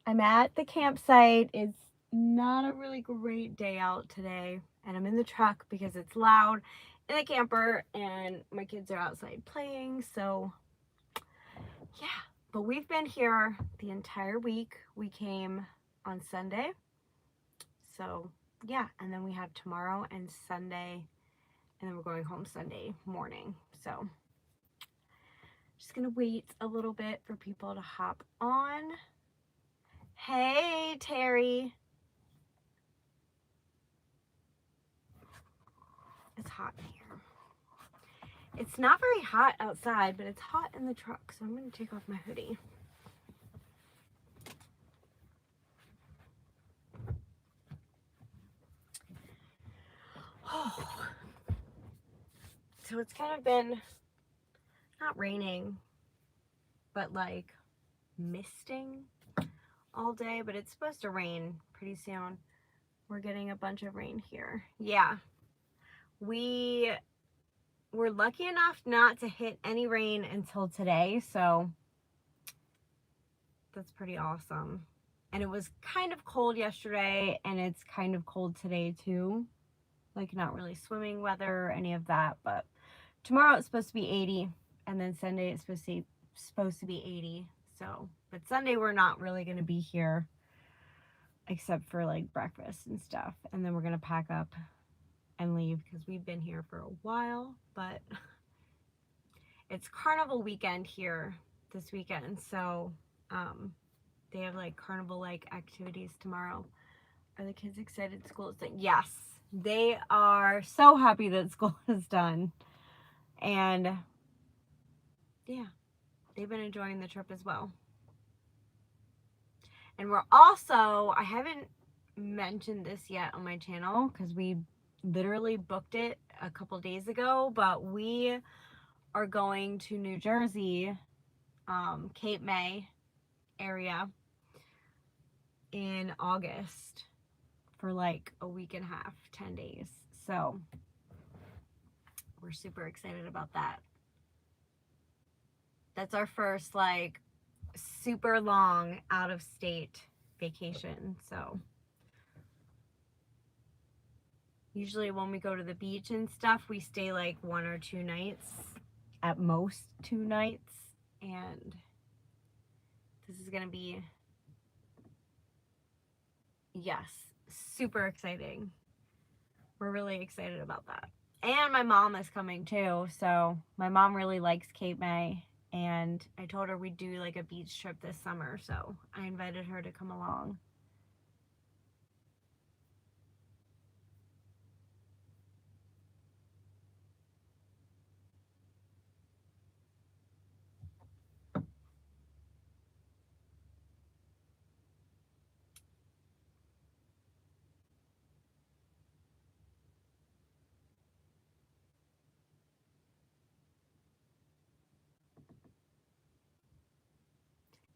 I'm at the campsite. It's not a really great day out today, and I'm in the truck because it's loud in the camper and my kids are outside playing. So yeah, but we've been here the entire week. We came on Sunday, so yeah, and then we have tomorrow and Sunday, and then we're going home Sunday morning. So just gonna wait a little bit for people to hop on. Hey, Terry. It's hot in here. It's not very hot outside, but it's hot in the truck, so I'm going to take off my hoodie. Oh. So it's kind of been, not raining, but like misting all day, but it's supposed to rain pretty soon. We're getting a bunch of rain here. Yeah. We were lucky enough not to hit any rain until today, so that's pretty awesome. And it was kind of cold yesterday, and it's kind of cold today too. Like not really swimming weather or any of that, but tomorrow it's supposed to be 80, and then Sunday it's supposed to be 80. So, but Sunday we're not really going to be here except for like breakfast and stuff, and then we're going to pack up and leave because we've been here for a while. But it's Carnival weekend here this weekend, so they have like carnival like activities tomorrow. Are the kids excited school is done? Yes, they are so happy that school is done. And yeah, they've been enjoying the trip as well. And we're also, I haven't mentioned this yet on my channel because we literally booked it a couple days ago, but we are going to New Jersey, Cape May area in August for like a week and a half, 10 days. So we're super excited about that. That's our first like super long out of state vacation. So usually when we go to the beach and stuff, we stay like 1 or 2 nights, at most 2 nights. And this is gonna be, yes, super exciting. We're really excited about that. And my mom is coming too. So my mom really likes Cape May, and I told her we'd do like a beach trip this summer. So I invited her to come along.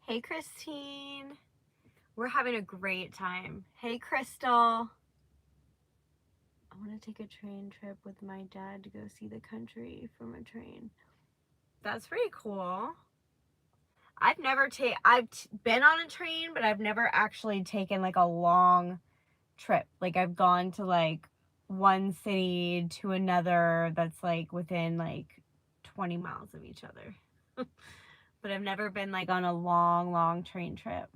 Hey, Christine. We're having a great time. Hey, Crystal. I want to take a train trip with my dad to go see the country from a train. That's pretty cool. I've been on a train, but I've never actually taken like a long trip. Like I've gone to like one city to another that's like within like 20 miles of each other. But I've never been like on a long train trip.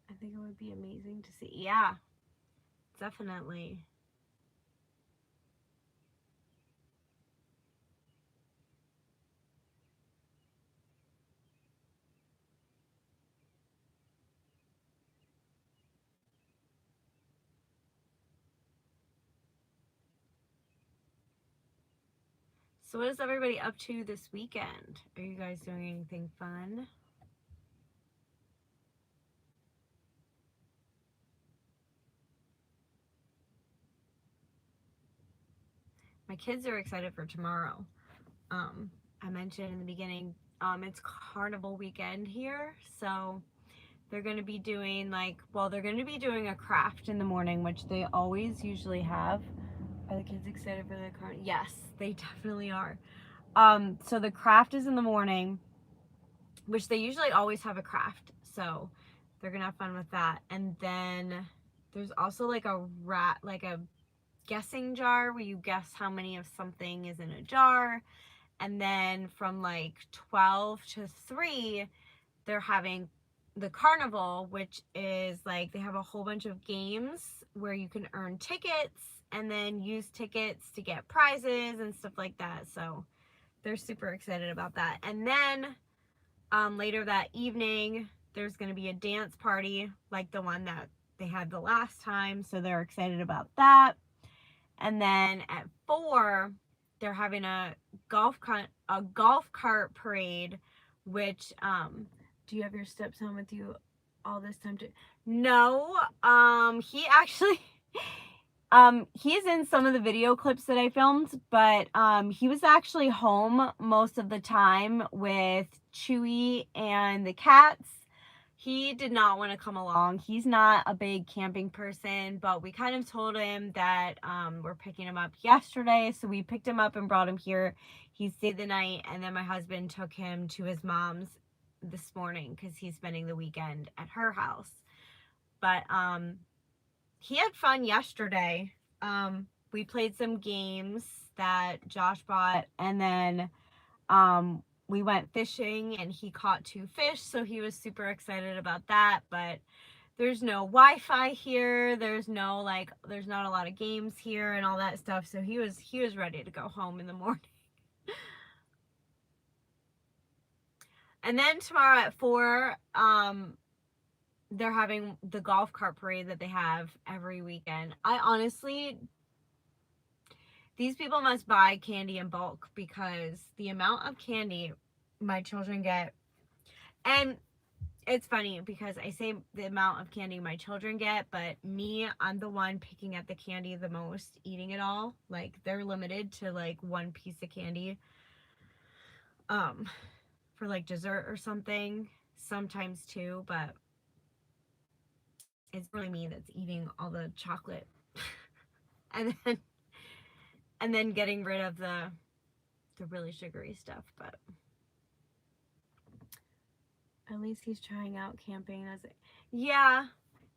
I think it would be amazing to see. Yeah, definitely. So what is everybody up to this weekend? Are you guys doing anything fun? my kids are excited for tomorrow. I mentioned in the beginning, it's Carnival weekend here, so they're going to be doing they're going to be doing a craft in the morning, which they always usually have. Are the kids excited for the carnival? Yes, they definitely are. So the craft is in the morning, which they usually always have a craft, so they're gonna have fun with that. And then there's also like a guessing jar where you guess how many of something is in a jar. And then from like 12 to 3, they're having the carnival, which is like they have a whole bunch of games where you can earn tickets and then use tickets to get prizes and stuff like that. So they're super excited about that. And then later that evening, there's going to be a dance party like the one that they had the last time. So they're excited about that. And then at 4, they're having a golf cart parade, which do you have your stepson with you all this time too? No, he actually he's in some of the video clips that I filmed, but he was actually home most of the time with Chewy and the cats. He did not want to come along. He's not a big camping person, but we kind of told him that we're picking him up yesterday, so we picked him up and brought him here. He stayed the night, and then my husband took him to his mom's this morning because he's spending the weekend at her house. But he had fun yesterday. We played some games that Josh bought, and then we went fishing and he caught 2 fish, so he was super excited about that. But there's no Wi-Fi here, there's not a lot of games here and all that stuff, so he was ready to go home in the morning. And then tomorrow at 4, they're having the golf cart parade that they have every weekend. These people must buy candy in bulk because the amount of candy my children get, and it's funny because I say the amount of candy my children get, but me, I'm the one picking at the candy the most, eating it all. Like, they're limited to like 1 piece of candy for like dessert or something, sometimes 2, but it's really me that's eating all the chocolate and then getting rid of the really sugary stuff. But at least he's trying out camping. Yeah,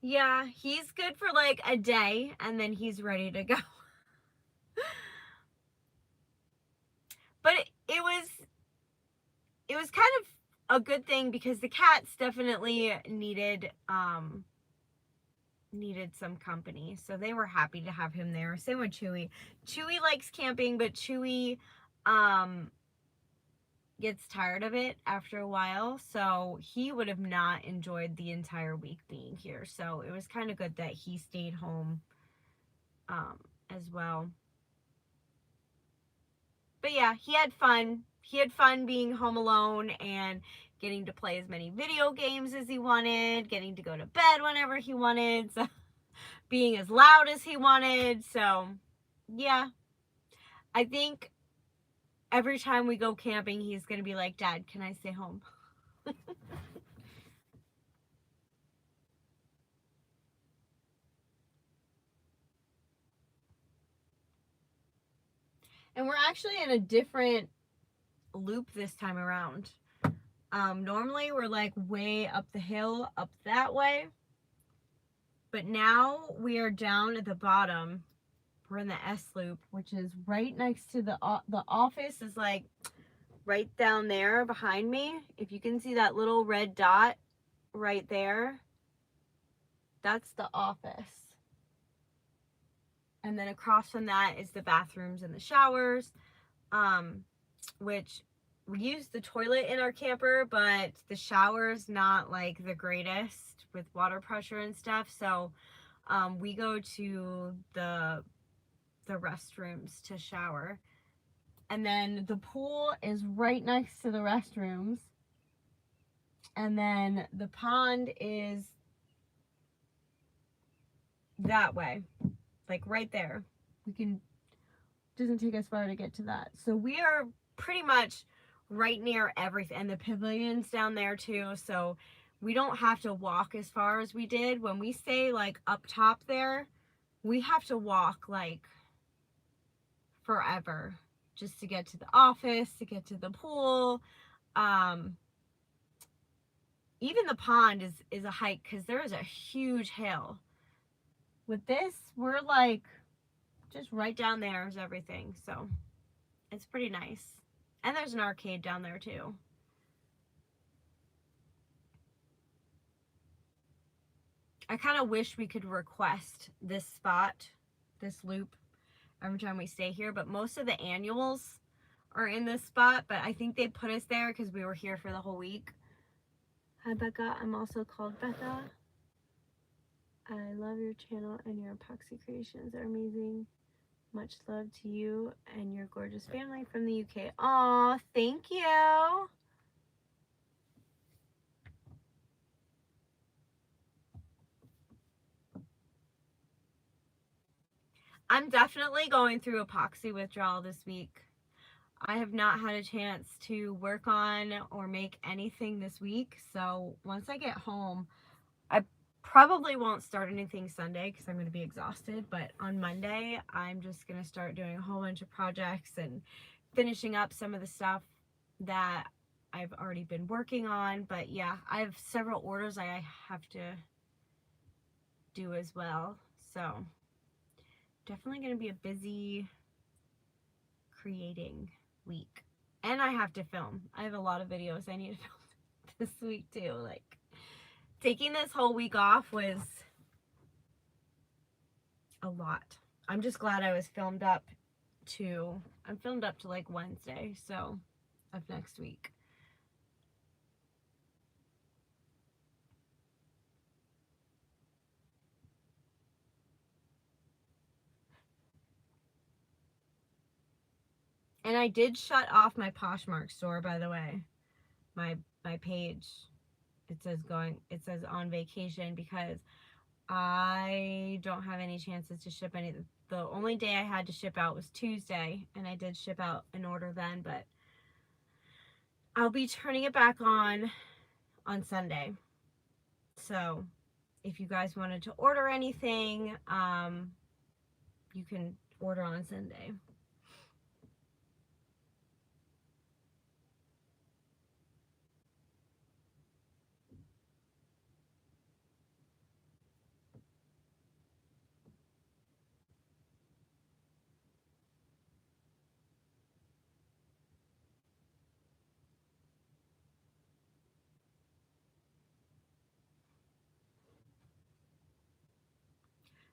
he's good for like a day and then he's ready to go. But it was kind of a good thing because the cats definitely needed some company, so they were happy to have him there. Same with Chewy. Chewy likes camping, but Chewy gets tired of it after a while, so he would have not enjoyed the entire week being here. So it was kind of good that he stayed home as well. But yeah, he had fun being home alone and getting to play as many video games as he wanted, getting to go to bed whenever he wanted, so being as loud as he wanted. So yeah, I think every time we go camping, he's gonna be like, Dad, can I stay home? And we're actually in a different loop this time around. Normally we're like way up the hill, up that way. But now we are down at the bottom. We're in the S loop, which is right next to the office is like right down there behind me. If you can see that little red dot right there, that's the office. And then across from that is the bathrooms and the showers, which we use the toilet in our camper, but the shower's not like the greatest with water pressure and stuff. So we go to the restrooms to shower. And then the pool is right next to the restrooms. And then the pond is that way, like right there. We can Doesn't take us far to get to that. So we are pretty much right near everything, and the pavilion's down there too. So we don't have to walk as far as we did. When we stay like up top there, we have to walk like forever just to get to the office, to get to the pool. Um, Even the pond is a hike because there is a huge hill. With this, we're like just right down there is everything. So it's pretty nice. And there's an arcade down there too. I kind of wish we could request this spot, this loop, every time we stay here. But most of the annuals are in this spot. But I think they put us there because we were here for the whole week. Hi, Becca. I'm also called Becca. I love your channel and your epoxy creations are amazing. Much love to you and your gorgeous family from the UK. Aw, thank you. I'm definitely going through epoxy withdrawal this week. I have not had a chance to work on or make anything this week. So once I get home, I probably won't start anything Sunday because I'm going to be exhausted. But on Monday, I'm just going to start doing a whole bunch of projects and finishing up some of the stuff that I've already been working on. But yeah, I have several orders I have to do as well. So definitely going to be a busy creating week. And I have to film. I have a lot of videos I need to film this week too. Like taking this whole week off was a lot. I'm just glad I was filmed up I'm filmed up to like Wednesday, so of next week. And I did shut off my Poshmark store, by the way. My page. It says on vacation because I don't have any chances to ship any. The only day I had to ship out was Tuesday, and I did ship out an order then, but I'll be turning it back on Sunday. So if you guys wanted to order anything, you can order on Sunday.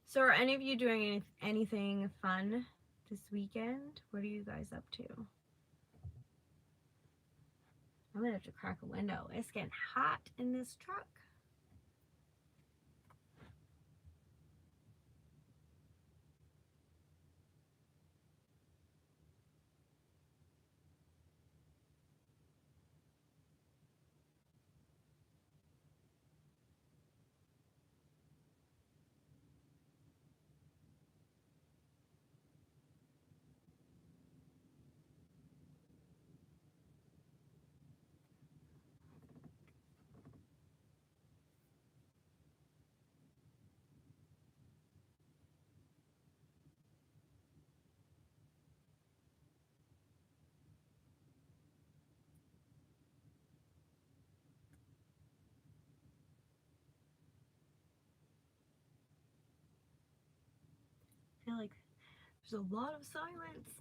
So are any of you doing anything fun this weekend? What are you guys up to? I'm gonna have to crack a window. It's getting hot in this truck. I feel like there's a lot of silence.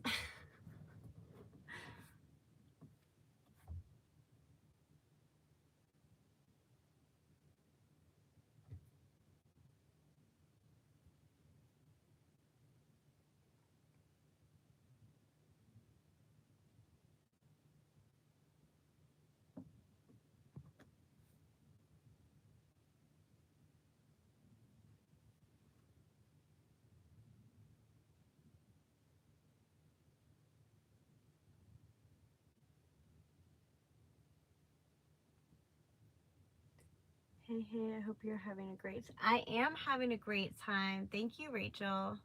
Hey, I hope you're having a great time. I am having a great time. Thank you, Rachel.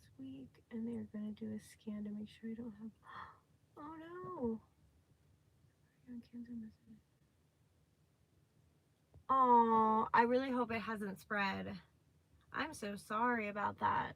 this week, and they're going to do a scan to make sure I don't have, oh no. Oh, I really hope it hasn't spread. I'm so sorry about that.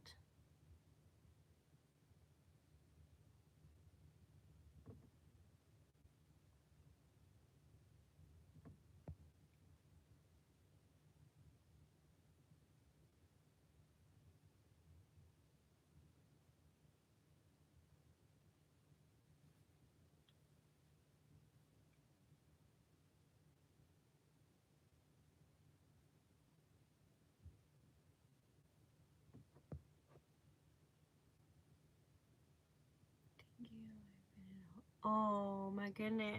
Oh my goodness.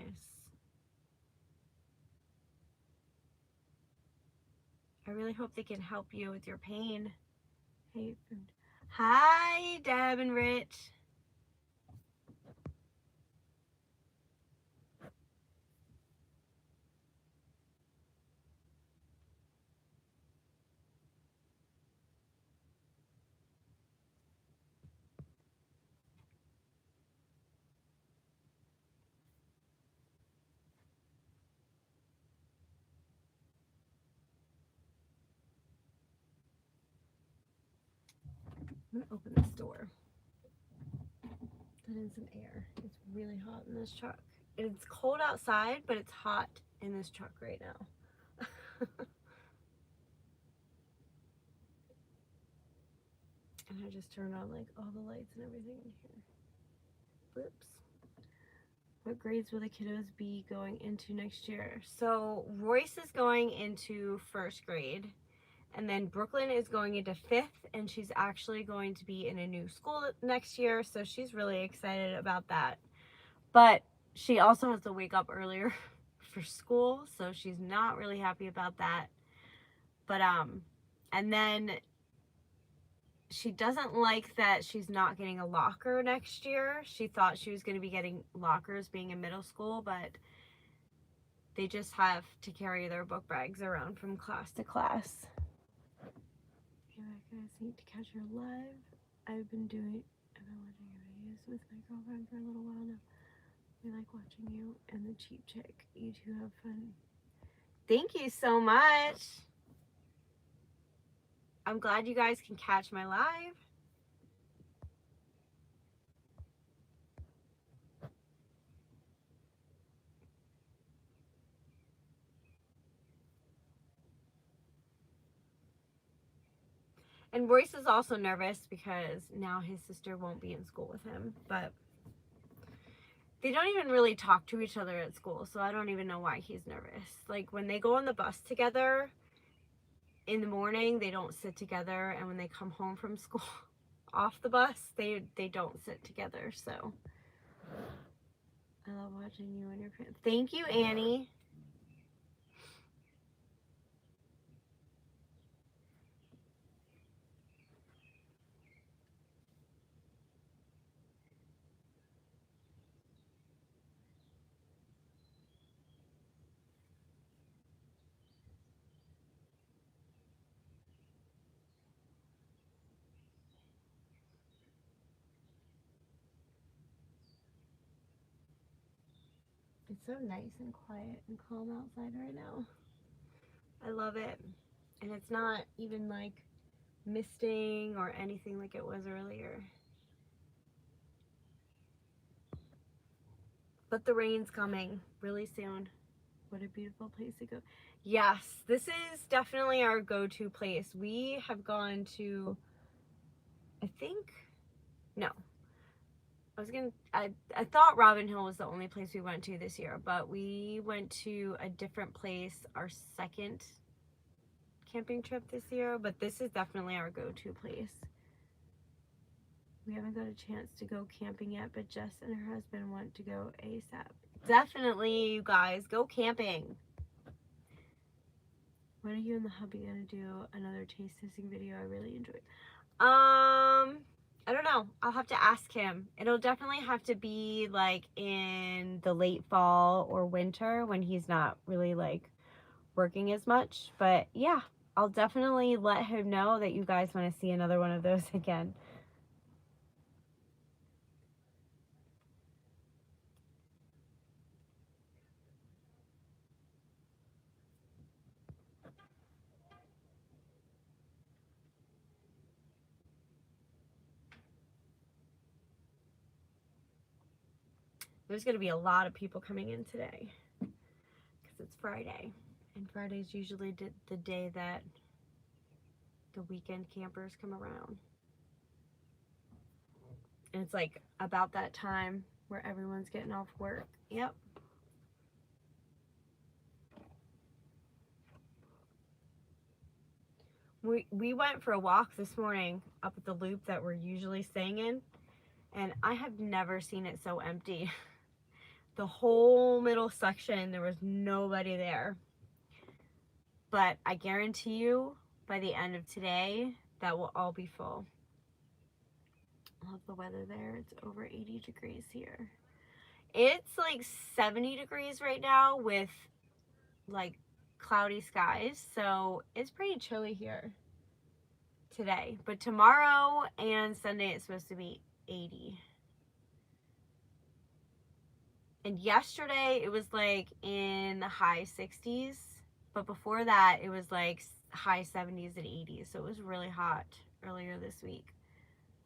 I really hope they can help you with your pain. Hey, food. Hi, Deb and Rich. I'm gonna open this door. Let in some air. It's really hot in this truck. It's cold outside, but it's hot in this truck right now. And I just turned on like all the lights and everything in here. Whoops. What grades will the kiddos be going into next year? So Royce is going into first grade, and then Brooklyn is going into fifth, and she's actually going to be in a new school next year, so she's really excited about that. But she also has to wake up earlier for school, so she's not really happy about that. But and then she doesn't like that she's not getting a locker next year. She thought she was going to be getting lockers being in middle school, but they just have to carry their book bags around from class to class. Yeah, guys, need to catch her live. I've been watching your videos with my girlfriend for a little while now. We like watching you and the Cheap Chick. You two have fun. Thank you so much. I'm glad you guys can catch my live. And Royce is also nervous because now his sister won't be in school with him, but they don't even really talk to each other at school, so I don't even know why he's nervous. Like when they go on the bus together in the morning, they don't sit together, and when they come home from school off the bus, they don't sit together. So I love watching you and your friends. Thank you, Annie. It's so nice and quiet and calm outside right now. I love it. And it's not even like misting or anything like it was earlier. But the rain's coming really soon. What a beautiful place to go. Yes, this is definitely our go-to place. We have gone to, I think, no. I thought Robin Hill was the only place we went to this year, but we went to a different place our second camping trip this year, but this is definitely our go-to place. We haven't got a chance to go camping yet, but Jess and her husband want to go ASAP. Definitely, you guys, go camping. When are you and the hubby gonna do another taste testing video? I really enjoyed. I don't know. I'll have to ask him. It'll definitely have to be like in the late fall or winter when he's not really like working as much. But yeah, I'll definitely let him know that you guys want to see another one of those again. There's going to be a lot of people coming in today because it's Friday. And Friday's usually the day that the weekend campers come around. And it's like about that time where everyone's getting off work. Yep. We went for a walk this morning up at the loop that we're usually staying in, and I have never seen it so empty. The whole middle section, there was nobody there. But I guarantee you, by the end of today, that will all be full. I love the weather there. It's over 80 degrees here. It's like 70 degrees right now with like cloudy skies, so it's pretty chilly here today. But tomorrow and Sunday it's supposed to be 80. And yesterday it was like in the high 60s, but before that it was like high 70s and 80s, so it was really hot earlier this week.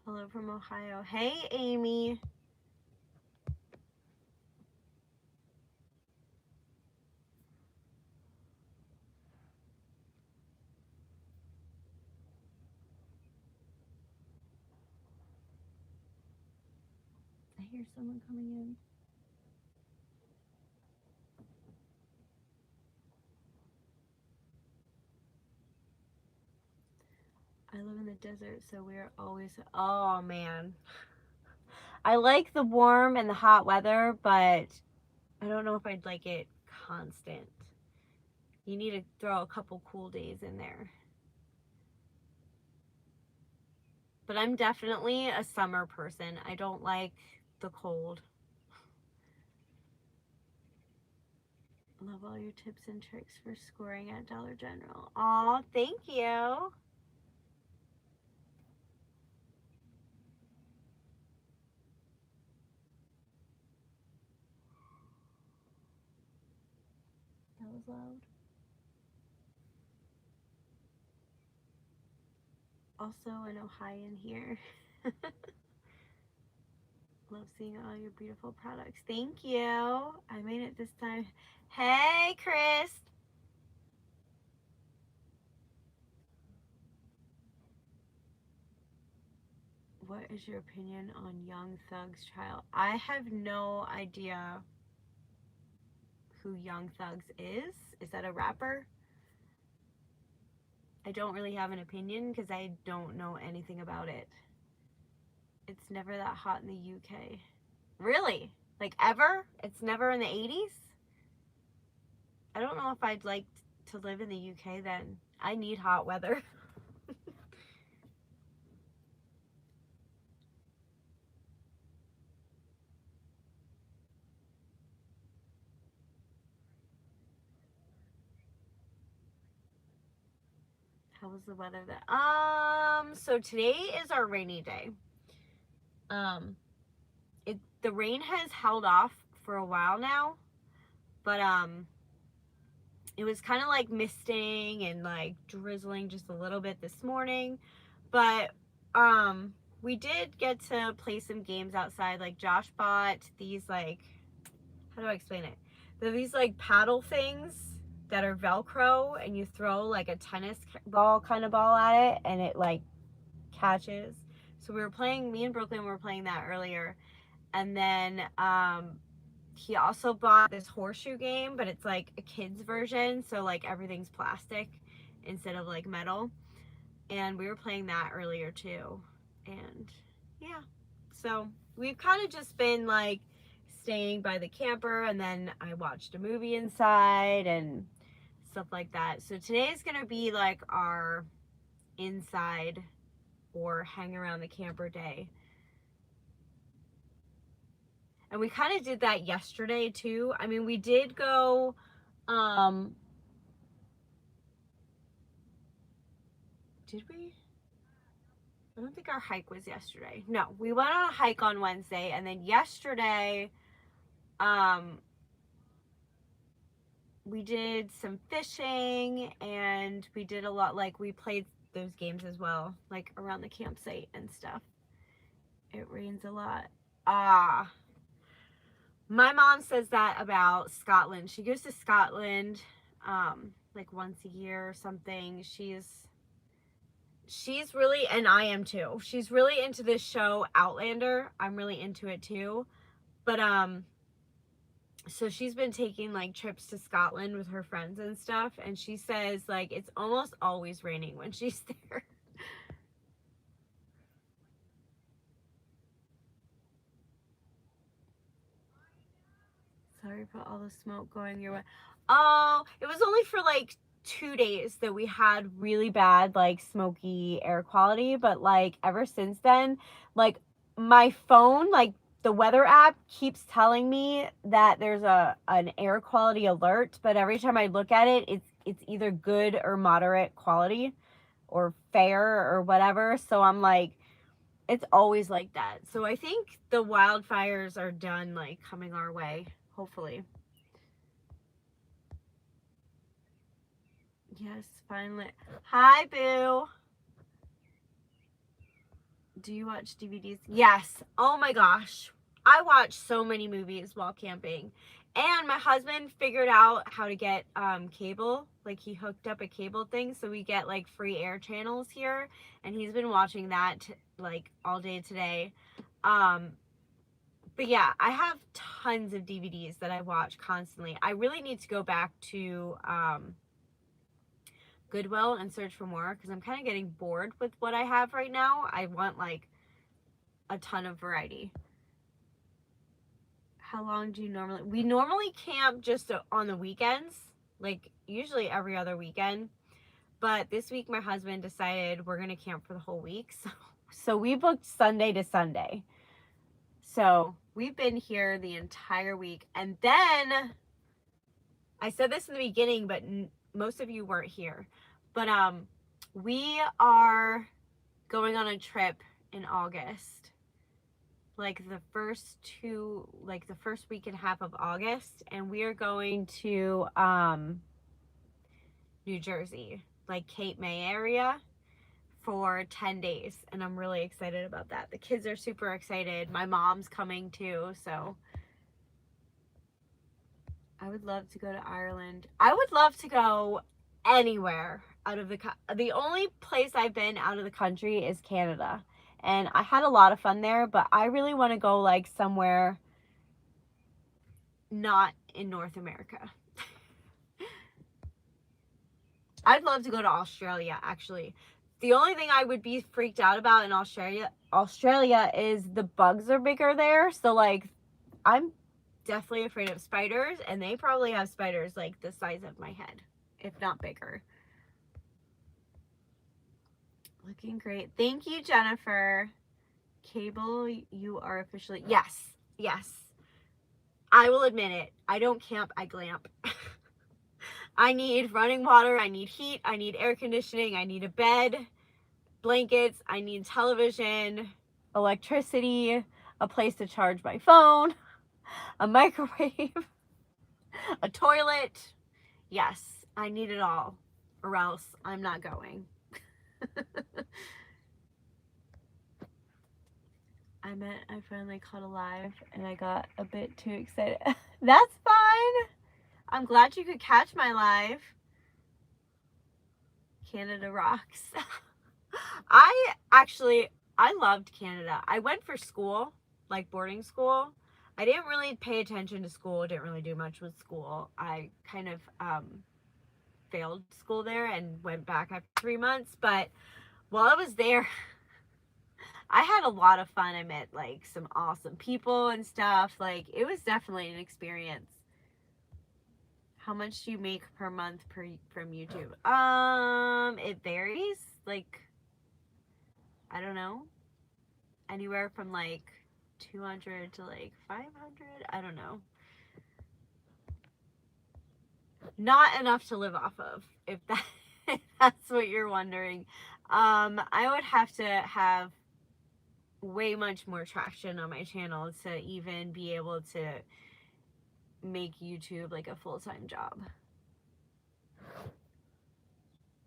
Hello from Ohio. Hey, Amy. I hear someone coming in. I live in the desert, so we're always, oh man. I like the warm and the hot weather, but I don't know if I'd like it constant. You need to throw a couple cool days in there. But I'm definitely a summer person. I don't like the cold. Love all your tips and tricks for scoring at Dollar General. Aw, thank you. That was loud. Also an Ohioan here. Love seeing all your beautiful products. Thank you. I made it this time. Hey, Chris. What is your opinion on Young Thug's trial? I have no idea who Young Thugs is. Is that a rapper? I don't really have an opinion because I don't know anything about it. It's never that hot in the UK. Really? Like ever? It's never in the 80s? I don't know if I'd like to live in the UK then. I need hot weather. How was the weather there? So today is our rainy day. The rain has held off for a while now, but it was kind of like misting and like drizzling just a little bit this morning, but we did get to play some games outside. Like Josh bought these, like, how do I explain it? They're these like paddle things that are Velcro, and you throw like a tennis ball kind of ball at it and it like catches. So we were playing, me and Brooklyn were playing that earlier. And then he also bought this horseshoe game, but it's like a kid's version, so like everything's plastic instead of like metal. And we were playing that earlier too. And yeah, so we've kind of just been like staying by the camper, and then I watched a movie inside and stuff like that. So today's gonna be like our inside or hang around the camper day. And we kind of did that yesterday too. I mean, we did go, did we? I don't think our hike was yesterday. No, we went on a hike on Wednesday, and then yesterday, we did some fishing, and we did a lot, like we played those games as well, like around the campsite and stuff. It rains a lot. Ah, My mom says that about Scotland. She goes to Scotland like once a year or something. She's really, and I am too. She's really into this show Outlander. I'm really into it too. But so she's been taking like trips to Scotland with her friends and stuff, and she says like it's almost always raining when she's there. Sorry for all the smoke going your way. Oh, it was only for like 2 days that we had really bad like smoky air quality, but like ever since then, like my phone, like the weather app keeps telling me that there's an air quality alert, but every time I look at it, it's either good or moderate quality or fair or whatever. So I'm like, it's always like that. So I think the wildfires are done like coming our way, hopefully. Yes, finally. Hi, Boo. Do you watch DVDs? Yes. Oh my gosh. I watch so many movies while camping. And my husband figured out how to get cable. Like he hooked up a cable thing so we get like free air channels here, and he's been watching that like all day today. But yeah, I have tons of DVDs that I watch constantly. I really need to go back to Goodwill and search for more because I'm kind of getting bored with what I have right now. I want like a ton of variety. How long do you normally? We normally camp just on the weekends, like usually every other weekend. But this week my husband decided we're going to camp for the whole week. So we booked Sunday to Sunday. So we've been here the entire week. And then I said this in the beginning, but most of you weren't here. But we are going on a trip in August. Like the first week and a half of August, and we are going to New Jersey, like Cape May area for 10 days, and I'm really excited about that. The kids are super excited. My mom's coming too, so I would love to go to Ireland. I would love to go anywhere out of the only place I've been out of the country is Canada. And I had a lot of fun there, but I really want to go like somewhere not in North America. I'd love to go to Australia, actually. The only thing I would be freaked out about in Australia is the bugs are bigger there. So like I'm definitely afraid of spiders, and they probably have spiders like the size of my head, if not bigger. Looking great. Thank you, Jennifer. Cable, you are officially... Yes. Yes. I will admit it. I don't camp, I glamp. I need running water. I need heat. I need air conditioning. I need a bed, blankets. I need television, electricity, a place to charge my phone, a microwave, a toilet. Yes, I need it all, or else I'm not going. I finally caught a live and I got a bit too excited. That's fine. I'm glad you could catch my live. Canada rocks. I loved Canada. I went for school, like boarding school. I didn't really pay attention to school, didn't really do much with school. I kind of failed school there and went back after 3 months. But while I was there, I had a lot of fun. I met like some awesome people and stuff. Like it was definitely an experience. How much do you make per month from YouTube? It varies. Like, I don't know. Anywhere from like 200 to like 500. I don't know. Not enough to live off of, if that's what you're wondering. I would have to have way much more traction on my channel to even be able to make YouTube like a full-time job.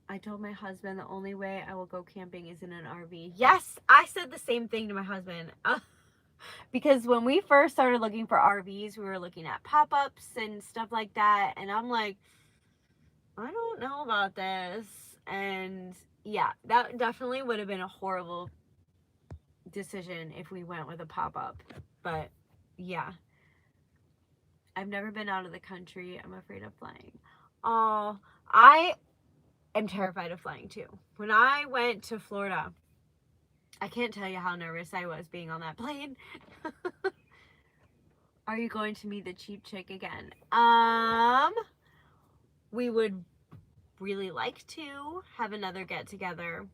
I told my husband the only way I will go camping is in an RV. Yes, I said the same thing to my husband. Because when we first started looking for RVs, we were looking at pop-ups and stuff like that. And I'm like, I don't know about this. And yeah, that definitely would have been a horrible decision if we went with a pop-up. But yeah, I've never been out of the country. I'm afraid of flying. Oh, I am terrified of flying too. When I went to Florida, I can't tell you how nervous I was being on that plane. Are you going to meet the cheap chick again? We would really like to have another get together.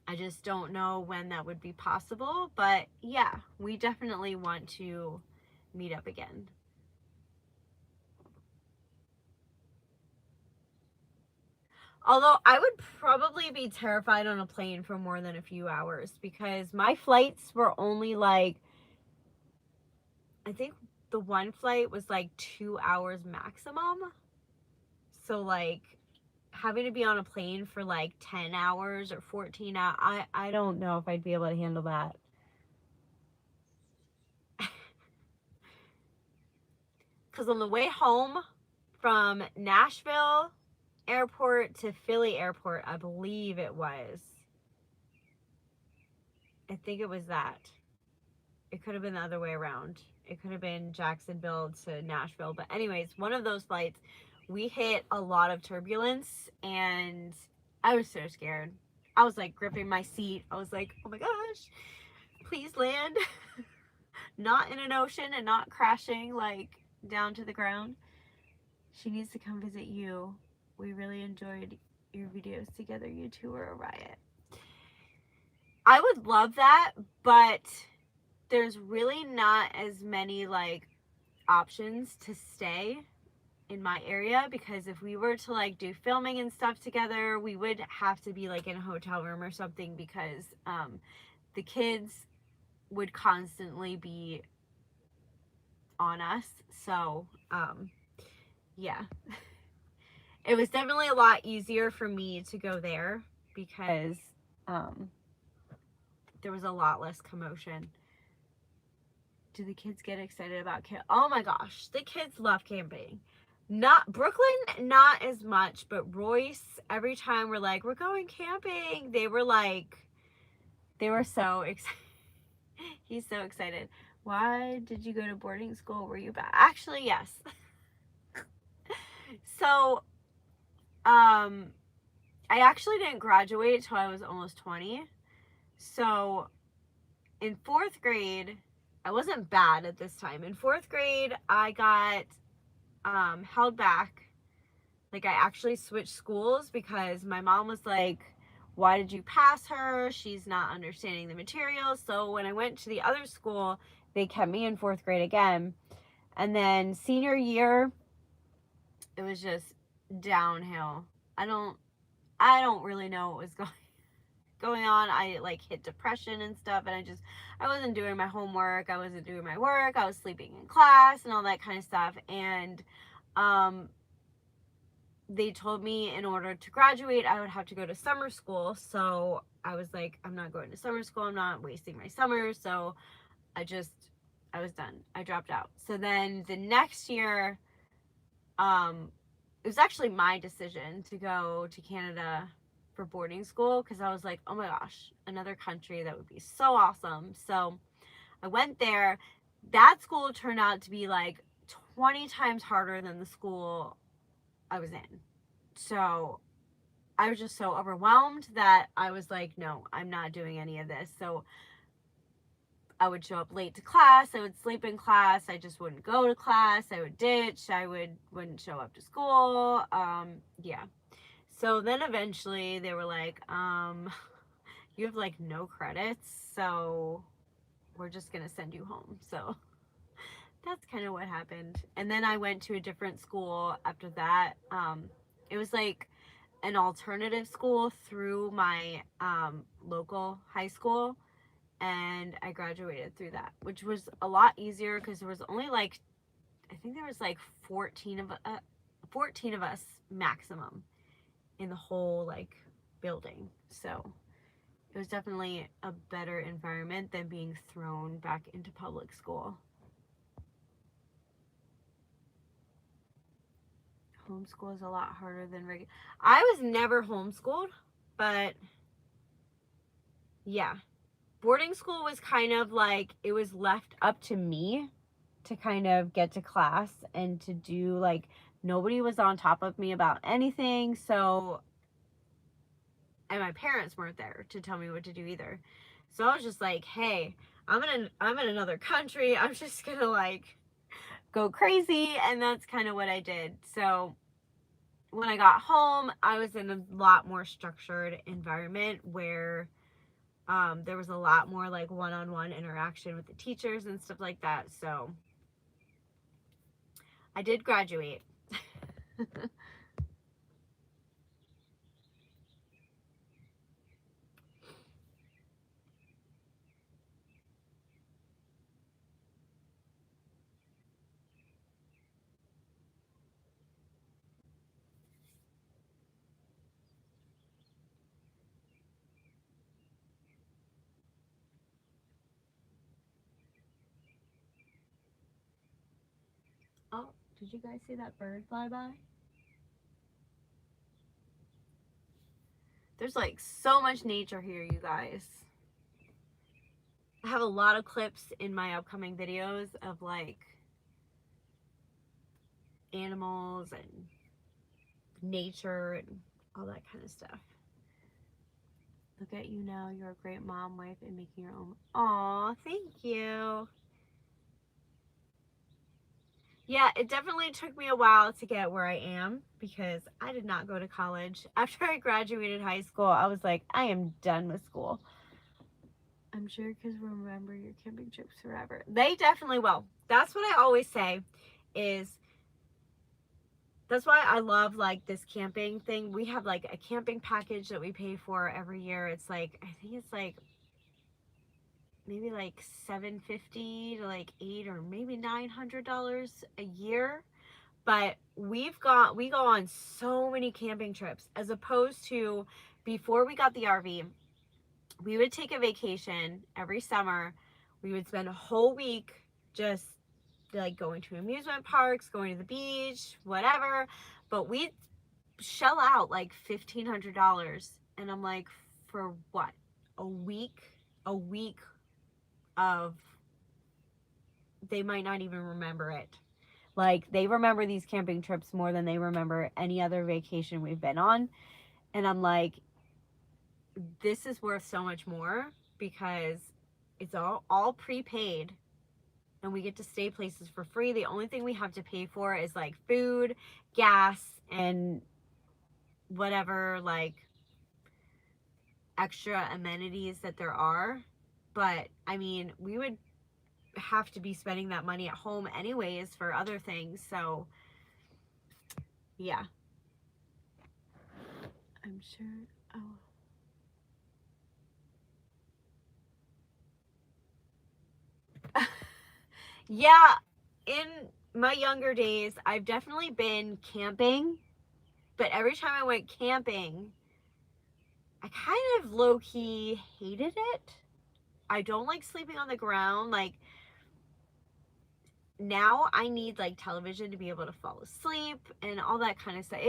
I just don't know when that would be possible, but yeah, we definitely want to meet up again. Although I would probably be terrified on a plane for more than a few hours because my flights were only like, I think the one flight was like 2 hours maximum. So like having to be on a plane for like 10 hours or 14 hours, I don't know if I'd be able to handle that. Because on the way home from Nashville airport to Philly airport, I believe it was. I think it was that. It could have been the other way around. It could have been Jacksonville to Nashville. But anyways, one of those flights, we hit a lot of turbulence and I was so scared. I was like gripping my seat. I was like, oh my gosh, please land. Not in an ocean and not crashing like down to the ground. She needs to come visit you. We really enjoyed your videos together. You two were a riot. I would love that, but there's really not as many like options to stay in my area, because if we were to like do filming and stuff together, we would have to be like in a hotel room or something, because the kids would constantly be on us. So yeah. It was definitely a lot easier for me to go there because there was a lot less commotion. Do the kids get excited about camp? Oh my gosh, the kids love camping. Not Brooklyn, not as much, but Royce, every time we're like, we're going camping, they were so excited. He's so excited. Why did you go to boarding school? Were you bad? Actually, yes. So, I actually didn't graduate until I was almost 20. So, in 4th grade, I wasn't bad at this time. In 4th grade, I got held back. Like, I actually switched schools because my mom was like, why did you pass her? She's not understanding the material. So when I went to the other school, they kept me in 4th grade again. And then senior year, it was just downhill. I don't really know what was going on. I like hit depression and stuff, and I wasn't doing my homework, I wasn't doing my work, I was sleeping in class and all that kind of stuff. And they told me in order to graduate I would have to go to summer school. So I was like, I'm not going to summer school, I'm not wasting my summer. So I was done. I dropped out. So then the next year, it was actually my decision to go to Canada for boarding school, because I was like, oh my gosh, another country, that would be so awesome. So I went there. That school turned out to be like 20 times harder than the school I was in. So I was just so overwhelmed that I was like, no, I'm not doing any of this. So I would show up late to class, I would sleep in class, I just wouldn't go to class, I would ditch, wouldn't show up to school. Yeah. So then eventually they were like, you have like no credits, so we're just gonna send you home. So that's kind of what happened. And then I went to a different school after that. It was like an alternative school through my local high school, and I graduated through that, which was a lot easier because there was only like, I think there was like 14 of us maximum in the whole like building. So it was definitely a better environment than being thrown back into public school. Homeschool is a lot harder than regular. I was never homeschooled, but yeah. Boarding school was kind of like, it was left up to me to kind of get to class and to do, like, nobody was on top of me about anything. So, and my parents weren't there to tell me what to do either. So I was just like, hey, I'm in another country. I'm just gonna like go crazy. And that's kind of what I did. So when I got home, I was in a lot more structured environment where there was a lot more like one-on-one interaction with the teachers and stuff like that. So I did graduate. Oh, did you guys see that bird fly by? There's like so much nature here, you guys. I have a lot of clips in my upcoming videos of like animals and nature and all that kind of stuff. Look at you now. You're a great mom, wife, and making your own. Aw, thank you. Yeah, it definitely took me a while to get where I am because I did not go to college. After I graduated high school, I was like, I am done with school. I'm sure because we'll remember your camping trips forever. They definitely will. That's what I always say is that's why I love like this camping thing. We have like a camping package that we pay for every year. It's like, I think it's like maybe like $750 to like $800 or maybe $900 a year. But we go on so many camping trips as opposed to before we got the RV. We would take a vacation every summer. We would spend a whole week just like going to amusement parks, going to the beach, whatever. But we'd shell out like $1,500. And I'm like, for what? A week? A week of, they might not even remember it. Like, they remember these camping trips more than they remember any other vacation we've been on. And I'm like, this is worth so much more because it's all prepaid and we get to stay places for free. The only thing we have to pay for is like food, gas, and whatever like extra amenities that there are. But I mean, we would have to be spending that money at home anyways for other things. So yeah, I'm sure. Oh, yeah, in my younger days, I've definitely been camping, but every time I went camping, I kind of low key hated it. I don't like sleeping on the ground. Like, now I need like television to be able to fall asleep and all that kind of stuff.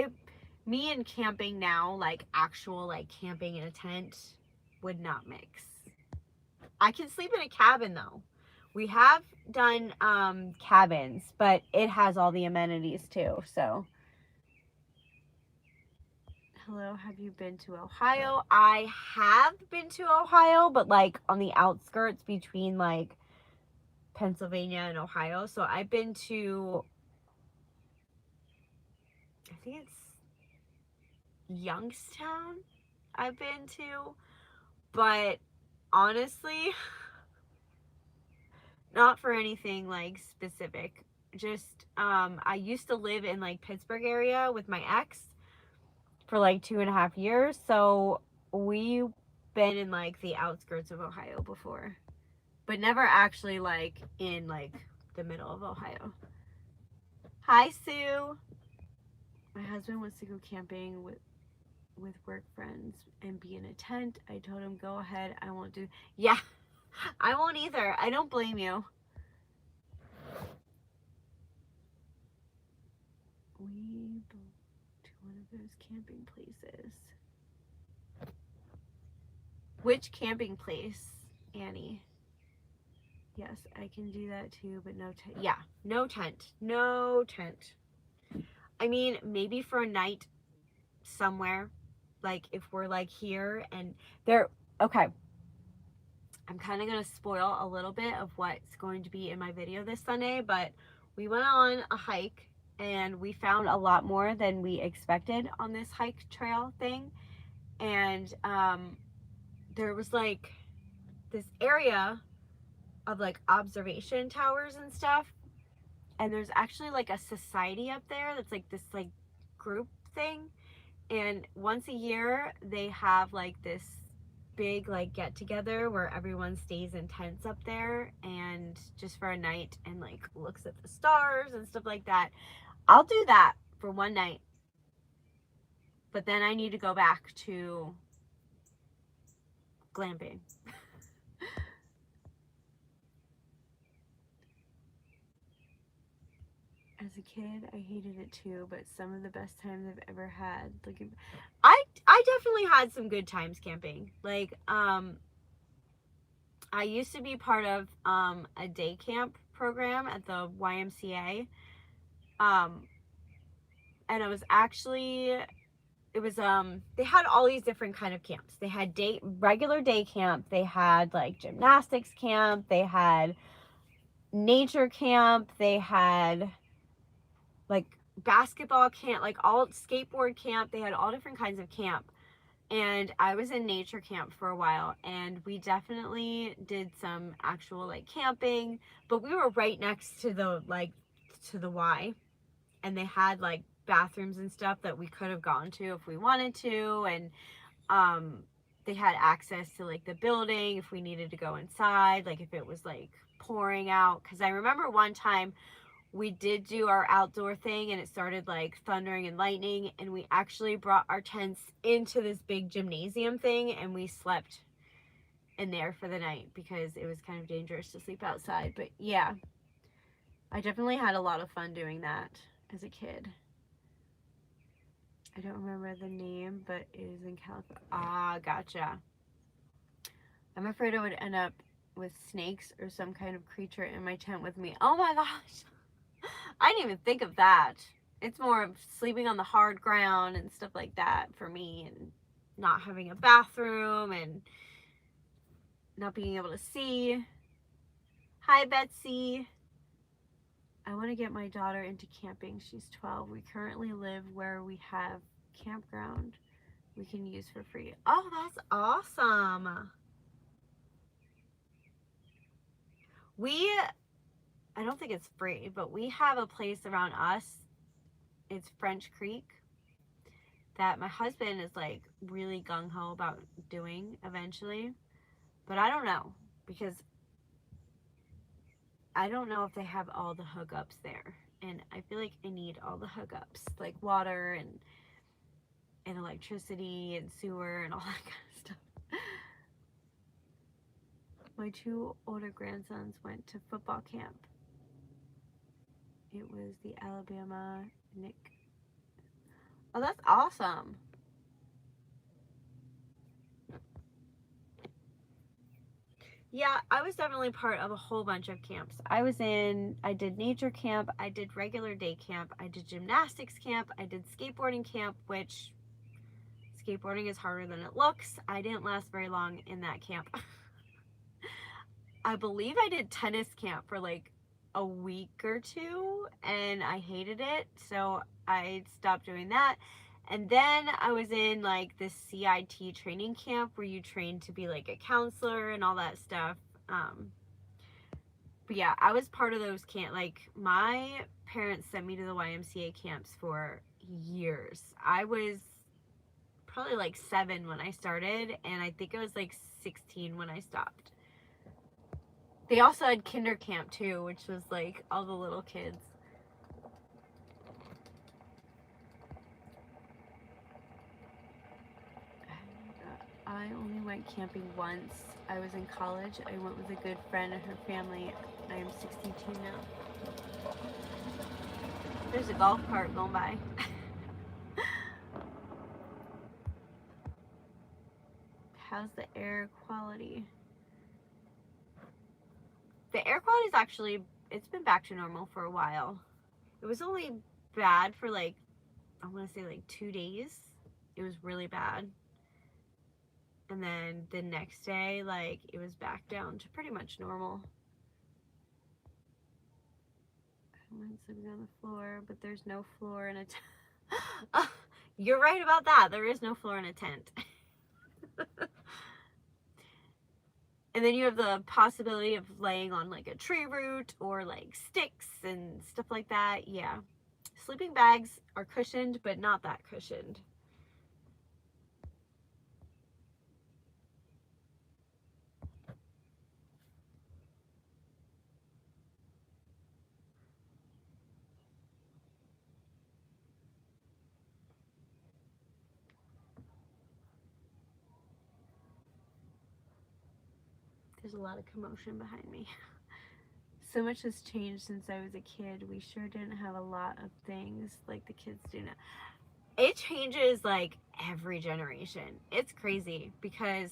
Me and camping now, like actual like camping in a tent, would not mix. I can sleep in a cabin though. We have done cabins, but it has all the amenities too. So, hello, have you been to Ohio? I have been to Ohio, but like on the outskirts between like Pennsylvania and Ohio. So I've been to, I think it's Youngstown I've been to, but honestly, not for anything like specific. Just I used to live in like Pittsburgh area with my ex for like 2.5 years, so we've been in like the outskirts of Ohio before, but never actually like in like the middle of Ohio. Hi, Sue. My husband wants to go camping with with work friends and be in a tent. I told him, go ahead. I won't do. Yeah, I won't either. I don't blame you. We go to one of those camping places. Which camping place, Annie? Yes, I can do that too, but no tent. Yeah, no tent. No tent. I mean, maybe for a night somewhere, like if we're like here and there. Okay, I'm kind of going to spoil a little bit of what's going to be in my video this Sunday, but we went on a hike and we found a lot more than we expected on this hike trail thing. And there was like this area of like observation towers and stuff. And there's actually like a society up there that's like this like group thing. And once a year they have like this big like get together where everyone stays in tents up there and just for a night and like looks at the stars and stuff like that. I'll do that for one night, but then I need to go back to glamping. As a kid, I hated it too, but some of the best times I've ever had. Like, I definitely had some good times camping. Like, I used to be part of a day camp program at the YMCA. And it was actually, they had all these different kind of camps. They had regular day camp. They had like gymnastics camp. They had nature camp. They had like basketball camp, like all skateboard camp. They had all different kinds of camp. And I was in nature camp for a while, and we definitely did some actual like camping, but we were right next to the Y, and they had like bathrooms and stuff that we could have gone to if we wanted to, and they had access to like the building if we needed to go inside, like if it was like pouring out. Because I remember one time we did do our outdoor thing and it started like thundering and lightning, and we actually brought our tents into this big gymnasium thing and we slept in there for the night because it was kind of dangerous to sleep outside. But yeah, I definitely had a lot of fun doing that as a kid. I don't remember the name, but it is in California. Ah, gotcha. I'm afraid I would end up with snakes or some kind of creature in my tent with me. Oh my gosh. I didn't even think of that. It's more of sleeping on the hard ground and stuff like that for me, and not having a bathroom and not being able to see. Hi, Betsy. I want to get my daughter into camping. She's 12. We currently live where we have campground we can use for free. Oh, that's awesome. I don't think it's free, but we have a place around us. It's French Creek that my husband is like really gung-ho about doing eventually. But I don't know, because I don't know if they have all the hookups there. And I feel like I need all the hookups, like water and electricity and sewer and all that kind of stuff. My 2 older grandsons went to football camp. It was the Alabama Nick. Oh, that's awesome. Yeah, I was definitely part of a whole bunch of camps. I did nature camp, I did regular day camp, I did gymnastics camp, I did skateboarding camp, which skateboarding is harder than it looks. I didn't last very long in that camp. I believe I did tennis camp for like a week or 2 and I hated it, so I stopped doing that. And then I was in like this CIT training camp where you train to be like a counselor and all that stuff. But yeah, I was part of those camp. Like my parents sent me to the YMCA camps for years. I was probably like 7 when I started, and I think I was like 16 when I stopped. They also had kinder camp too, which was like all the little kids. I only went camping once. I was in college. I went with a good friend and her family. I am 62 now. There's a golf cart going by. How's the air quality? The air quality is actually, it's been back to normal for a while. It was only bad for like, I want to say like 2 days. It was really bad. And then the next day, like, it was back down to pretty much normal. I went sleeping on the floor, but there's no floor in a tent. You're right about that. There is no floor in a tent. And then you have the possibility of laying on like a tree root or like sticks and stuff like that. Yeah. Sleeping bags are cushioned, but not that cushioned. There's a lot of commotion behind me. So much has changed since I was a kid. We sure didn't have a lot of things like the kids do now. It changes like every generation. It's crazy because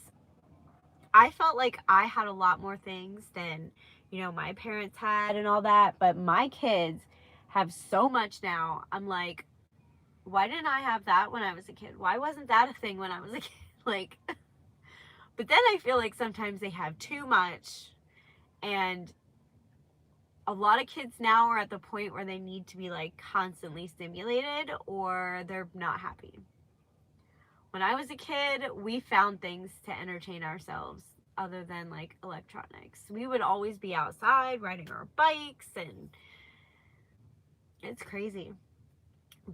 I felt like I had a lot more things than, my parents had and all that. But my kids have so much now. I'm like, why didn't I have that when I was a kid? Why wasn't that a thing when I was a kid? Like, but then I feel like sometimes they have too much, and a lot of kids now are at the point where they need to be like constantly stimulated or they're not happy. When I was a kid, we found things to entertain ourselves other than like electronics. We would always be outside riding our bikes, and it's crazy.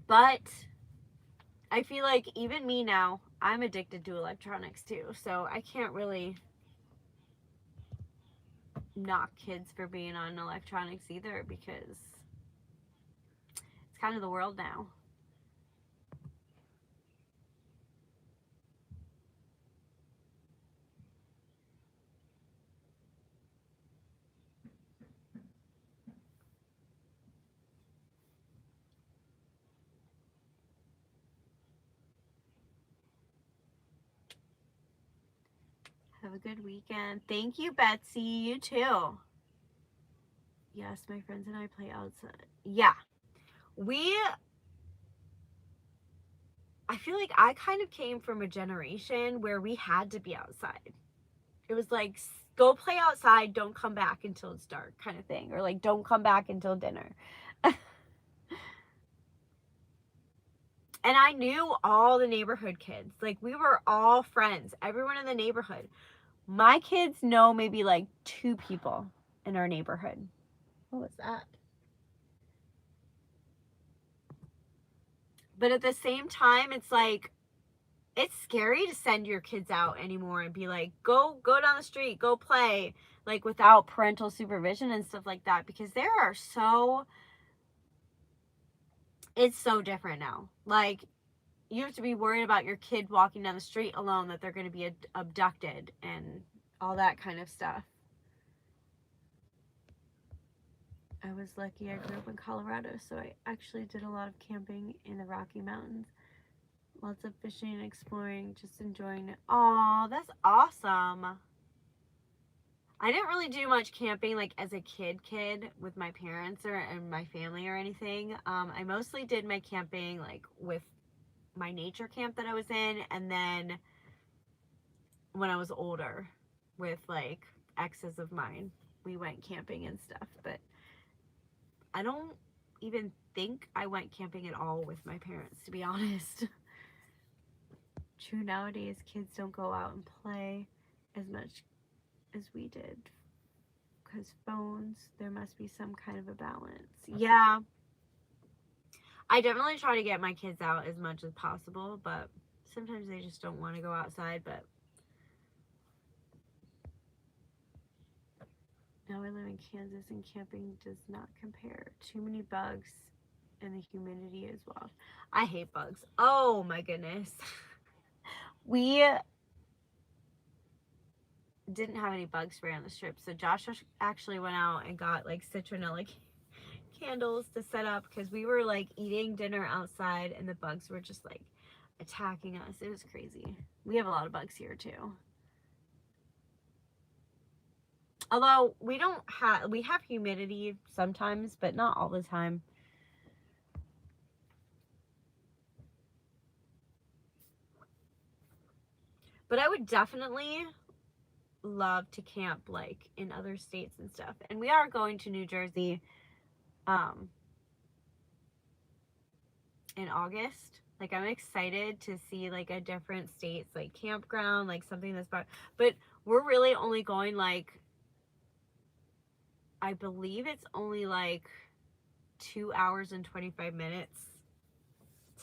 But I feel like even me now, I'm addicted to electronics too. So I can't really knock kids for being on electronics either, because it's kind of the world now. Have a good weekend. Thank you, Betsy. You too. Yes, my friends and I play outside. Yeah. I feel like I kind of came from a generation where we had to be outside. It was like, go play outside, don't come back until it's dark kind of thing. Or like, don't come back until dinner. And I knew all the neighborhood kids. Like, we were all friends. Everyone in the neighborhood. My kids know maybe like 2 people in our neighborhood. What was that? But at the same time, it's like, it's scary to send your kids out anymore and be like, go down the street, go play, like without parental supervision and stuff like that, because it's so different now. Like, you have to be worried about your kid walking down the street alone, that they're going to be abducted and all that kind of stuff. I was lucky. I grew up in Colorado, so I actually did a lot of camping in the Rocky Mountains. Lots of fishing and exploring, just enjoying it. Aw, that's awesome. I didn't really do much camping like as a kid with my parents and my family or anything. I mostly did my camping like with my nature camp that I was in, and then when I was older with like exes of mine, we went camping and stuff. But I don't even think I went camping at all with my parents, to be honest. True, nowadays kids don't go out and play as much as we did, because phones, there must be some kind of a balance. Yeah, I definitely try to get my kids out as much as possible, but sometimes they just don't want to go outside. But now I live in Kansas, and camping does not compare. Too many bugs, and the humidity is wild. I hate bugs. Oh my goodness. We didn't have any bug spray on the strip. So Josh actually went out and got like citronella candles to set up because we were like eating dinner outside and the bugs were just like attacking us. It was crazy. We have a lot of bugs here too. Although we have humidity sometimes, but not all the time. But I would definitely love to camp like in other states and stuff. And we are going to New Jersey in August. Like I'm excited to see like a different state's like campground, like something that's but we're really only going like, I believe it's only like 2 hours and 25 minutes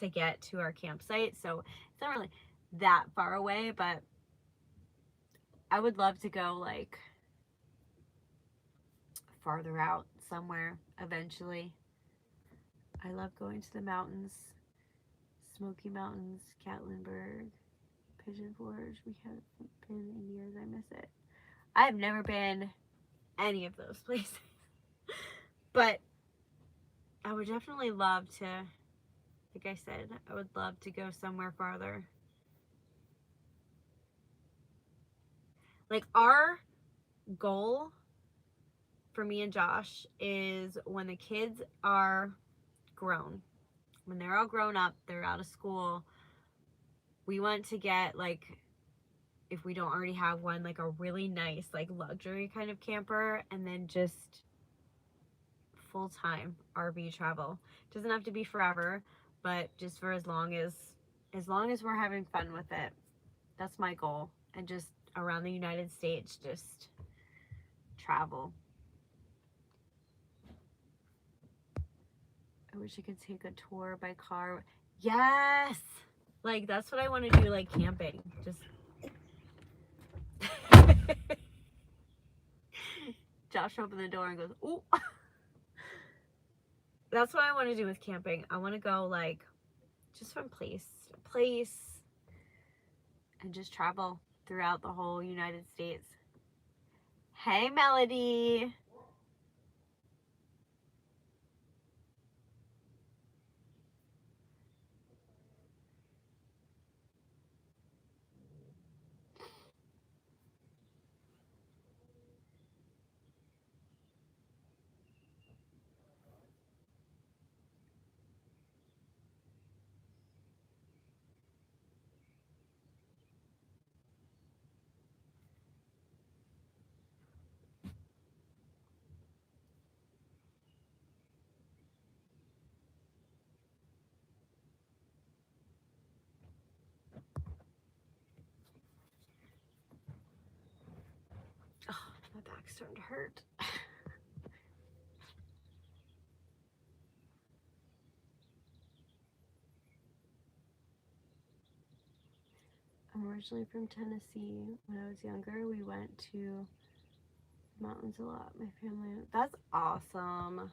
to get to our campsite. So it's not really that far away, but I would love to go like farther out somewhere eventually. I love going to the mountains, Smoky Mountains, Gatlinburg, Pigeon Forge. We haven't been in years. I miss it. I have never been any of those places. But I would definitely love to, like I said, I would love to go somewhere farther. Like our goal for me and Josh is when the kids are grown, when they're all grown up, they're out of school, we want to get like, if we don't already have one, like a really nice like luxury kind of camper, and then just full-time RV travel. Doesn't have to be forever, but just for as long as we're having fun with it. That's my goal. And just around the United States, just travel. I wish I could take a tour by car. Yes! Like, that's what I want to do, like camping. Just Josh opened the door and goes, ooh. That's what I want to do with camping. I want to go like just from place to place and just travel throughout the whole United States. Hey, Melody. Oh, my back's starting to hurt. I'm originally from Tennessee. When I was younger, we went to the mountains a lot. My family. That's awesome.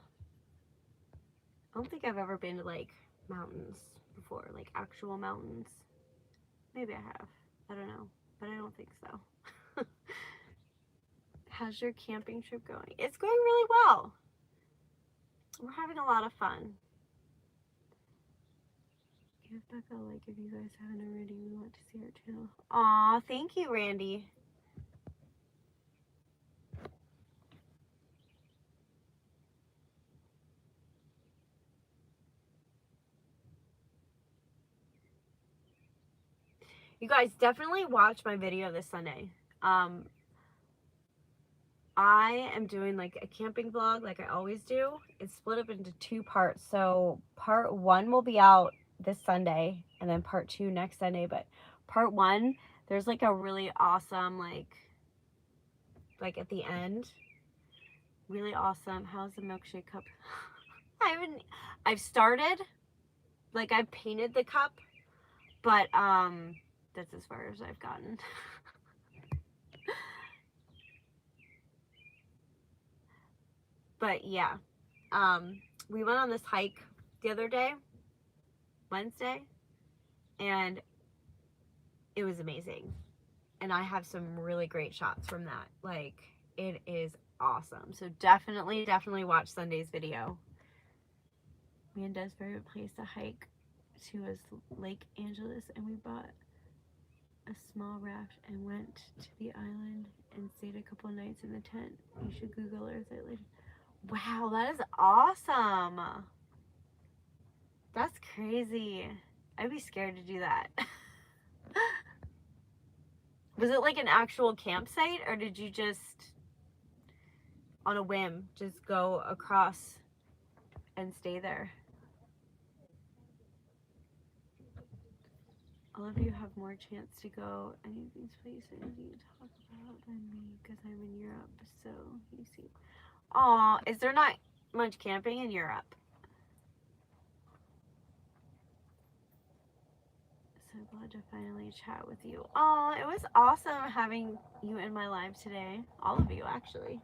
I don't think I've ever been to like mountains before, like actual mountains. Maybe I have. I don't know, but I don't think so. How's your camping trip going? It's going really well. We're having a lot of fun. Give Becca a like if you guys haven't already. We want to see our channel. Aw, thank you, Randy. You guys definitely watch my video this Sunday. I am doing like a camping vlog like I always do. It's split up into 2 parts. So part 1 will be out this Sunday and then part 2 next Sunday. But part 1, there's like a really awesome like at the end. Really awesome. How's the milkshake cup? I've started, like I've painted the cup, but that's as far as I've gotten. But yeah, we went on this hike the other day, Wednesday, and it was amazing. and I have some really great shots from that. Like, it is awesome. So definitely watch Sunday's video. Me and Des' favorite place to hike to is Lake Angeles, and we bought a small raft and went to the island and stayed a couple nights in the tent. You should Google Earth it later. Wow, that is awesome. That's crazy. I'd be scared to do that. Was it like an actual campsite, or did you just, on a whim, just go across and stay there? All of you have more chance to go any of these places you talk about than me, because I'm in Europe, so you see. Aw, is there not much camping in Europe? So glad to finally chat with you. Oh, it was awesome having you in my live today. All of you, actually.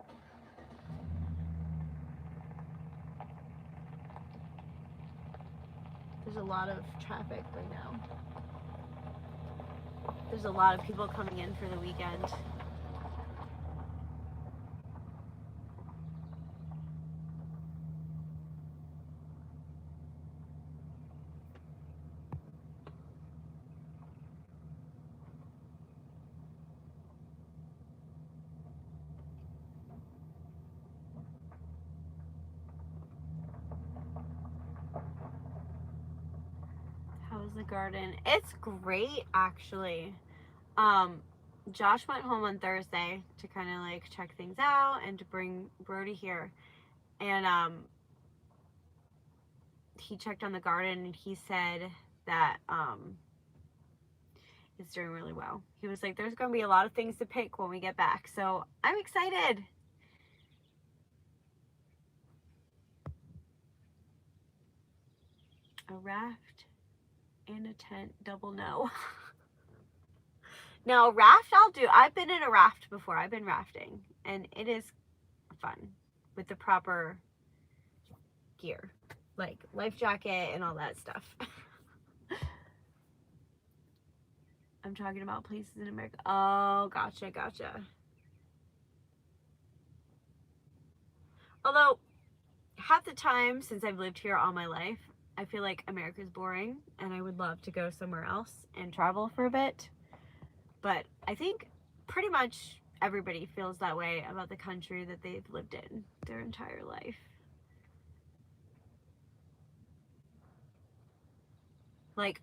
There's a lot of traffic right now. There's a lot of people coming in for the weekend. How's the garden? It's great, actually. Josh went home on Thursday to kind of like check things out and to bring Brody here. And he checked on the garden and he said that it's doing really well. He was like, there's going to be a lot of things to pick when we get back. So I'm excited. A raft and a tent, double no. No, raft I'll do. I've been in a raft before. I've been rafting, and it is fun with the proper gear, like life jacket and all that stuff. I'm talking about places in America. Oh, gotcha. Although, half the time since I've lived here all my life, I feel like America's boring, and I would love to go somewhere else and travel for a bit. But I think pretty much everybody feels that way about the country that they've lived in their entire life. Like,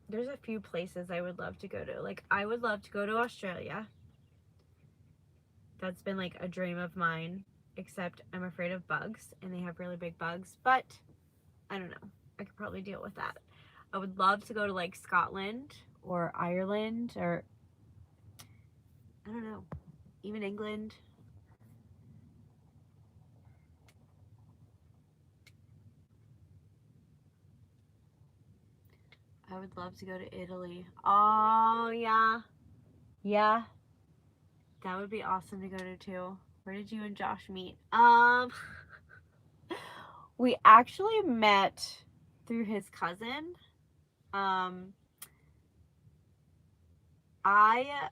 there's a few places I would love to go to. Like, I would love to go to Australia. That's been like a dream of mine, except I'm afraid of bugs, and they have really big bugs, but I don't know. I could probably deal with that. I would love to go to like Scotland or Ireland, or I don't know, even England. I would love to go to Italy. Oh, yeah. Yeah. That would be awesome to go to too. Where did you and Josh meet? We actually met through his cousin. I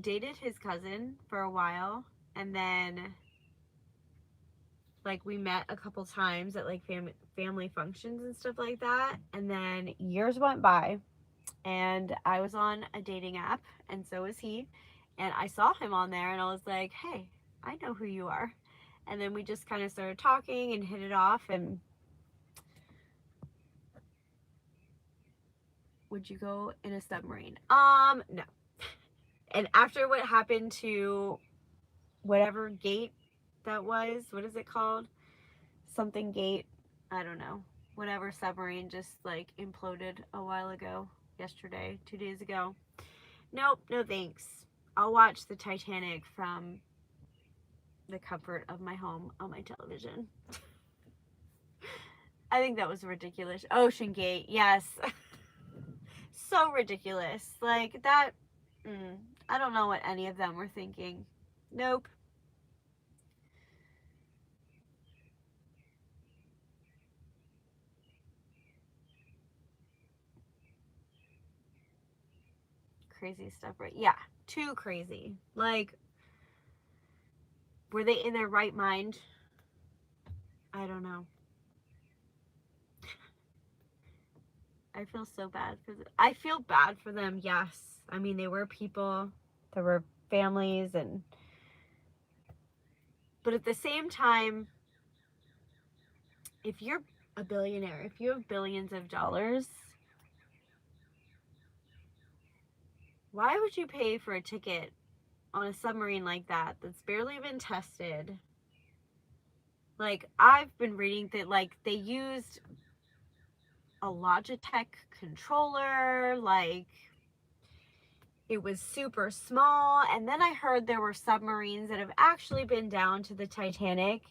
dated his cousin for a while, and then like we met a couple times at like family functions and stuff like that, and then years went by and I was on a dating app, and so was he, and I saw him on there and I was like, hey, I know who you are. And then we just kind of started talking and hit it off. And would you go in a submarine? No. And after what happened to whatever gate that was, what is it called? Something gate, I don't know. Whatever submarine just like imploded a while ago, yesterday, 2 days ago. Nope, no thanks. I'll watch the Titanic from the comfort of my home on my television. I think that was ridiculous. Ocean Gate, yes. So ridiculous. Like that, I don't know what any of them were thinking. Nope. crazy stuff, right? Yeah, too crazy. Like, were they in their right mind? I don't know. I feel so bad for them. I feel bad for them, yes. I mean, they were people, there were families, but at the same time, if you're a billionaire, if you have billions of dollars, why would you pay for a ticket on a submarine like that that's barely been tested? Like, I've been reading that, like, they used a Logitech controller, like, it was super small. And then I heard there were submarines that have actually been down to the Titanic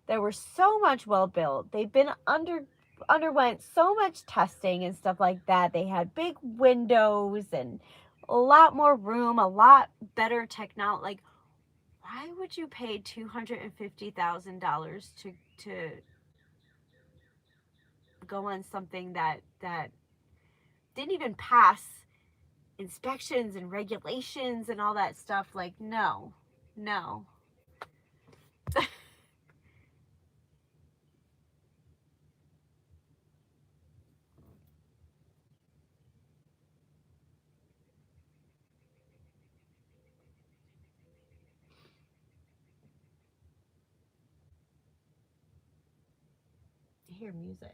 that were so much well built. They've been underwent so much testing and stuff like that. They had big windows and a lot more room, a lot better technology. Like, why would you pay $250,000 to go on something that didn't even pass inspections and regulations and all that stuff? Like, no. I hear music.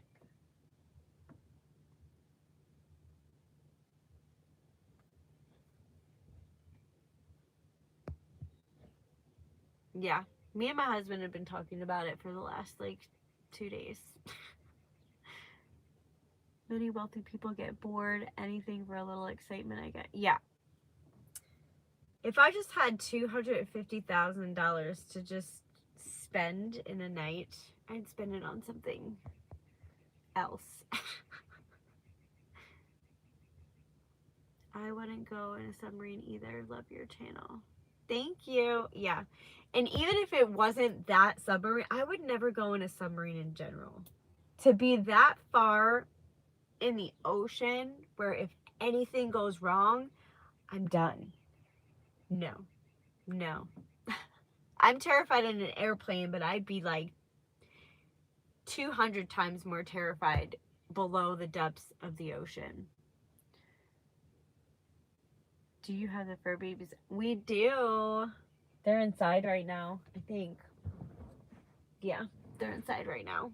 Yeah, me and my husband have been talking about it for the last like 2 days. Many wealthy people get bored. Anything for a little excitement, I get. Yeah. If I just had $250,000 to just spend in a night, I'd spend it on something else. I wouldn't go in a submarine either. Love your channel. Thank you. Yeah. And even if it wasn't that submarine, I would never go in a submarine in general. To be that far in the ocean where if anything goes wrong, I'm done. No. I'm terrified in an airplane, but I'd be like 200 times more terrified below the depths of the ocean. Do you have the fur babies? We do. They're inside right now, I think. Yeah, they're inside right now.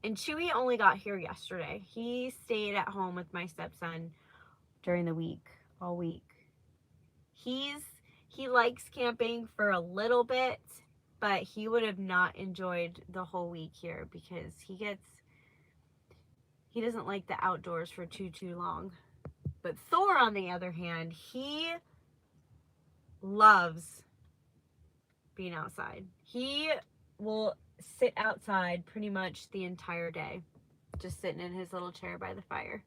And Chewy only got here yesterday. He stayed at home with my stepson during the week, all week. He likes camping for a little bit, but he would have not enjoyed the whole week here because he doesn't like the outdoors for too long. But Thor, on the other hand, he loves being outside. He will sit outside pretty much the entire day, just sitting in his little chair by the fire.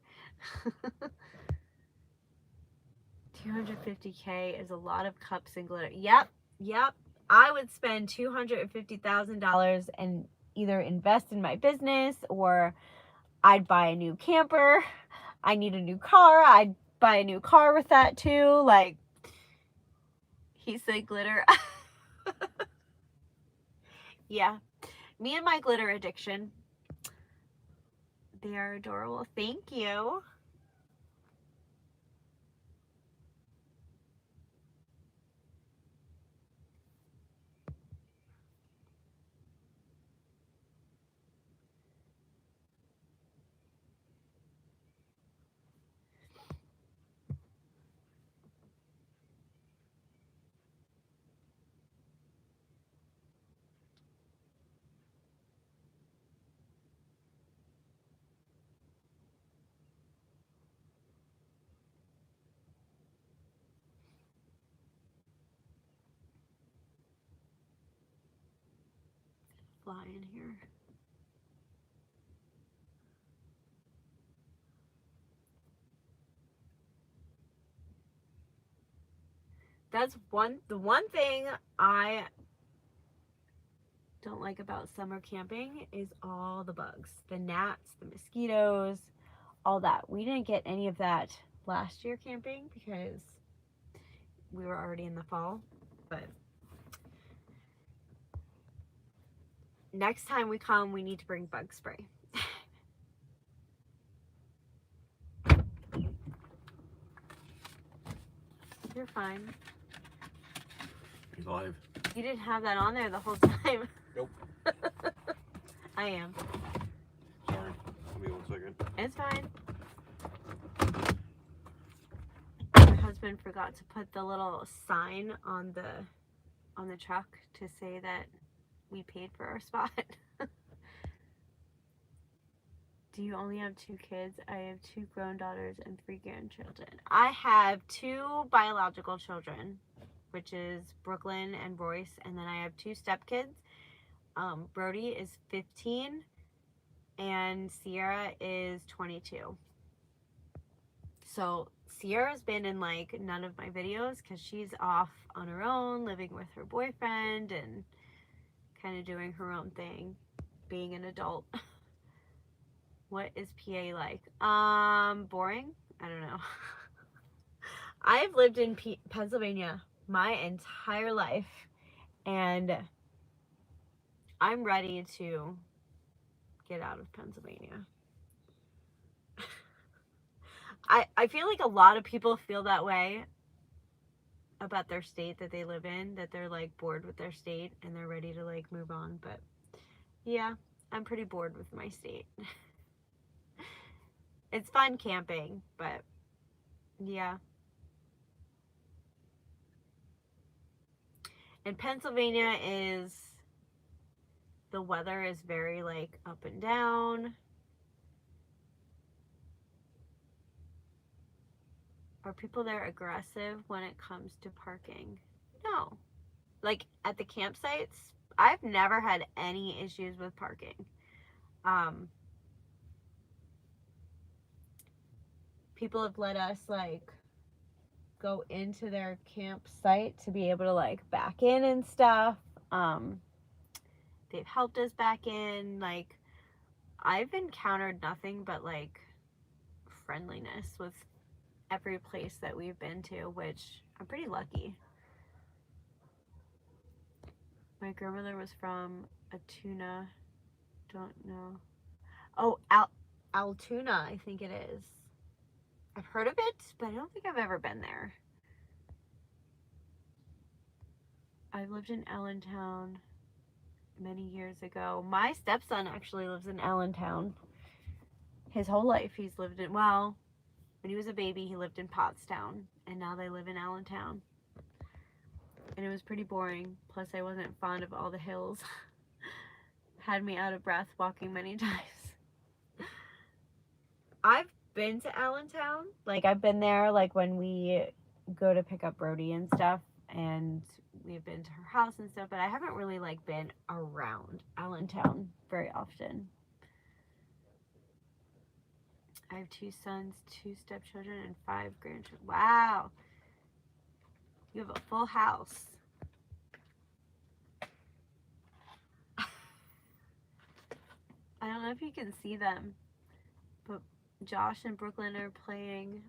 $250K is a lot of cups and glitter. Yep. I would spend $250,000 and either invest in my business or I'd buy a new camper. I need a new car. I'd buy a new car with that too. Like, he said glitter. Yeah. Me and my glitter addiction. They are adorable. Thank you. Fly in here. That's the one thing I don't like about summer camping is all the bugs, the gnats, the mosquitoes, all that. We didn't get any of that last year camping because we were already in the fall. But next time we come, we need to bring bug spray. You're fine. He's alive. You didn't have that on there the whole time. Nope. I am. Sorry. Give me 1 second. It's fine. My husband forgot to put the little sign on the truck to say that we paid for our spot. Do you only have 2 kids? I have 2 grown daughters and 3 grandchildren. I have 2 biological children, which is Brooklyn and Royce, and then I have 2 stepkids. Brody is 15 and Sierra is 22. So Sierra's been in like none of my videos because she's off on her own, living with her boyfriend and kind of doing her own thing, being an adult. What is PA like? Boring? I don't know. I've lived in Pennsylvania my entire life, and I'm ready to get out of Pennsylvania. I feel like a lot of people feel that way about their state that they live in, that they're like bored with their state and they're ready to like move on. But yeah, I'm pretty bored with my state. It's fun camping, but yeah. And Pennsylvania is, the weather is very like up and down. Are people there aggressive when it comes to parking? No. Like at the campsites, I've never had any issues with parking. People have let us like go into their campsite to be able to like back in and stuff. They've helped us back in. Like, I've encountered nothing but like friendliness with every place that we've been to, which I'm pretty lucky. My grandmother was from Altoona. Don't know. Oh, Altoona, I think it is. I've heard of it, but I don't think I've ever been there. I lived in Allentown many years ago. My stepson actually lives in Allentown. His whole life he's lived in, well, when he was a baby he lived in Pottstown, and now they live in Allentown. And it was pretty boring. Plus I wasn't fond of all the hills. Had me out of breath walking many times. I've been to Allentown. Like, I've been there like when we go to pick up Brody and stuff, and we've been to her house and stuff, but I haven't really like been around Allentown very often. I have 2 sons, 2 stepchildren, and 5 grandchildren. Wow. You have a full house. I don't know if you can see them, but Josh and Brooklyn are playing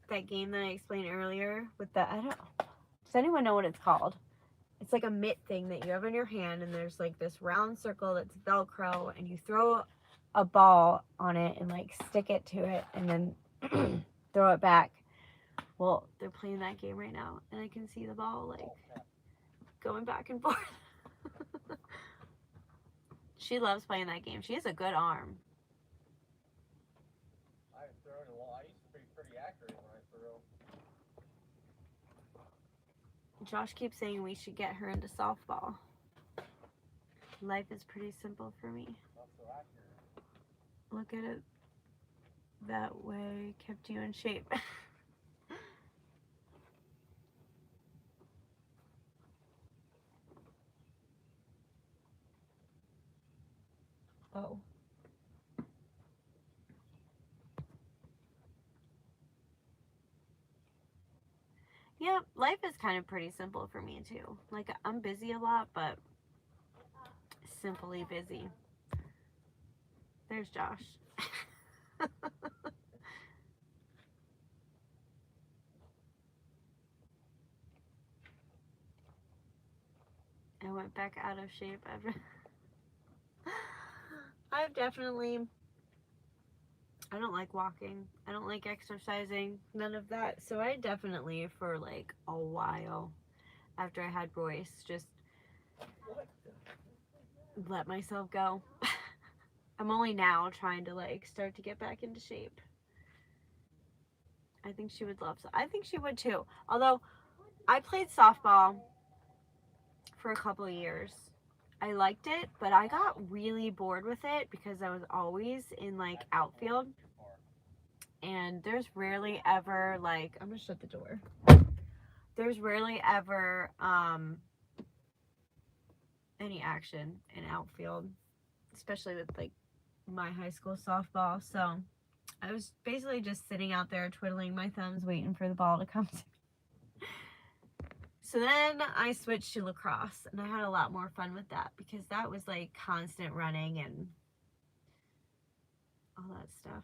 that game that I explained earlier with the, I don't know. Does anyone know what it's called? It's like a mitt thing that you have in your hand, and there's like this round circle that's Velcro, and you throw a ball on it and like stick it to it and then throw it back. Well, they're playing that game right now, and I can see the ball like going back and forth. She loves playing that game. She has a good arm. I've thrown a lot. I used to be pretty accurate when I throw. Josh keeps saying we should get her into softball. Life is pretty simple for me. Not so accurate. Look at it that way. Kept you in shape. Oh. Yeah, life is kind of pretty simple for me too. Like, I'm busy a lot, but simply busy. There's Josh. went back out of shape. I've definitely, I don't like walking. I don't like exercising. None of that. So I definitely, for like a while after I had Royce, just let myself go. I'm only now trying to like start to get back into shape. I think she would love so. I think she would too. Although I played softball for a couple of years. I liked it, but I got really bored with it because I was always in like outfield. And there's rarely ever like, I'm gonna shut the door. There's rarely ever any action in outfield, especially with like my high school softball. So I was basically just sitting out there twiddling my thumbs waiting for the ball to come to me. So then I switched to lacrosse, and I had a lot more fun with that because that was like constant running and all that stuff.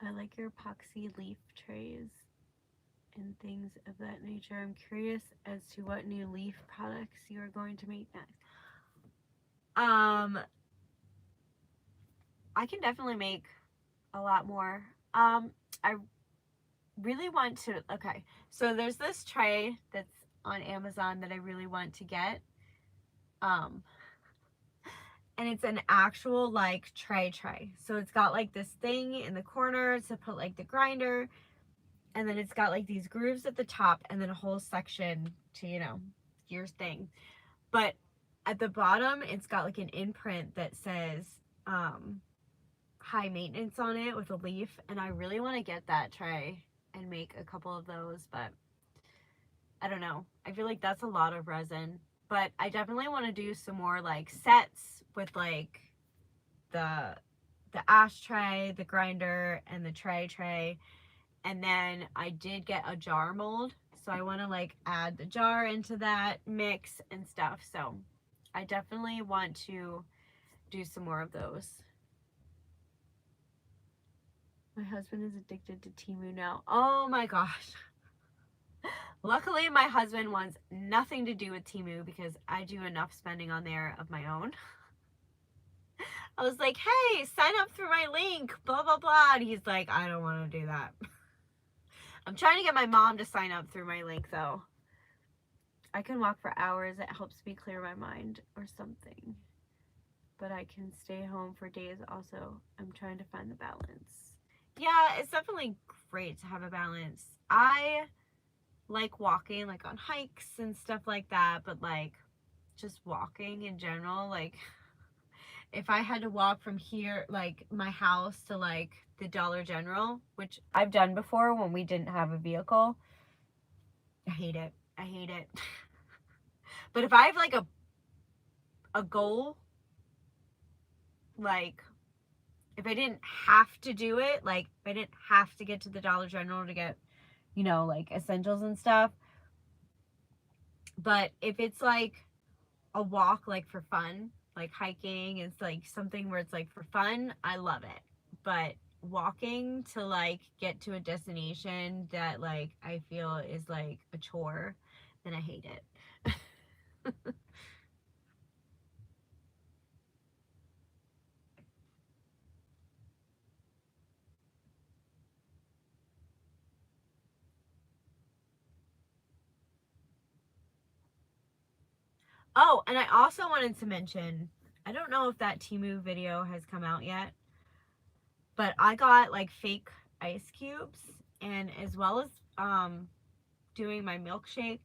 I like your epoxy leaf trays and things of that nature. I'm curious as to what new leaf products you are going to make next. I can definitely make a lot more. I really want to, okay, so there's this tray that's on Amazon that I really want to get. And it's an actual like tray. So it's got like this thing in the corner to put like the grinder, and then it's got like these grooves at the top and then a whole section to, you know, your thing. But at the bottom, it's got like an imprint that says high maintenance on it with a leaf, and I really want to get that tray and make a couple of those, but I don't know. I feel like that's a lot of resin, but I definitely want to do some more like sets with like the ashtray, the grinder, and the tray. And then I did get a jar mold, so I want to like add the jar into that mix and stuff. So I definitely want to do some more of those. My husband is addicted to Temu now. Oh my gosh. Luckily, my husband wants nothing to do with Temu because I do enough spending on there of my own. I was like, hey, sign up through my link, blah, blah, blah. And he's like, I don't want to do that. I'm trying to get my mom to sign up through my link, though. I can walk for hours. It helps me clear my mind or something. But I can stay home for days also. I'm trying to find the balance. Yeah, it's definitely great to have a balance. I like walking, like on hikes and stuff like that, but like just walking in general, like if I had to walk from here, like my house to like the Dollar General, which I've done before when we didn't have a vehicle, I hate it. I hate it. But if I have like a goal, like if I didn't have to do it, like if I didn't have to get to the Dollar General to get, you know, like essentials and stuff, but if it's like a walk like for fun, like hiking, it's like something where it's like for fun, I love it. But walking to like get to a destination that like I feel is like a chore, then I hate it. Oh, and I also wanted to mention, I don't know if that Temu video has come out yet, but I got like fake ice cubes, and as well as doing my milkshake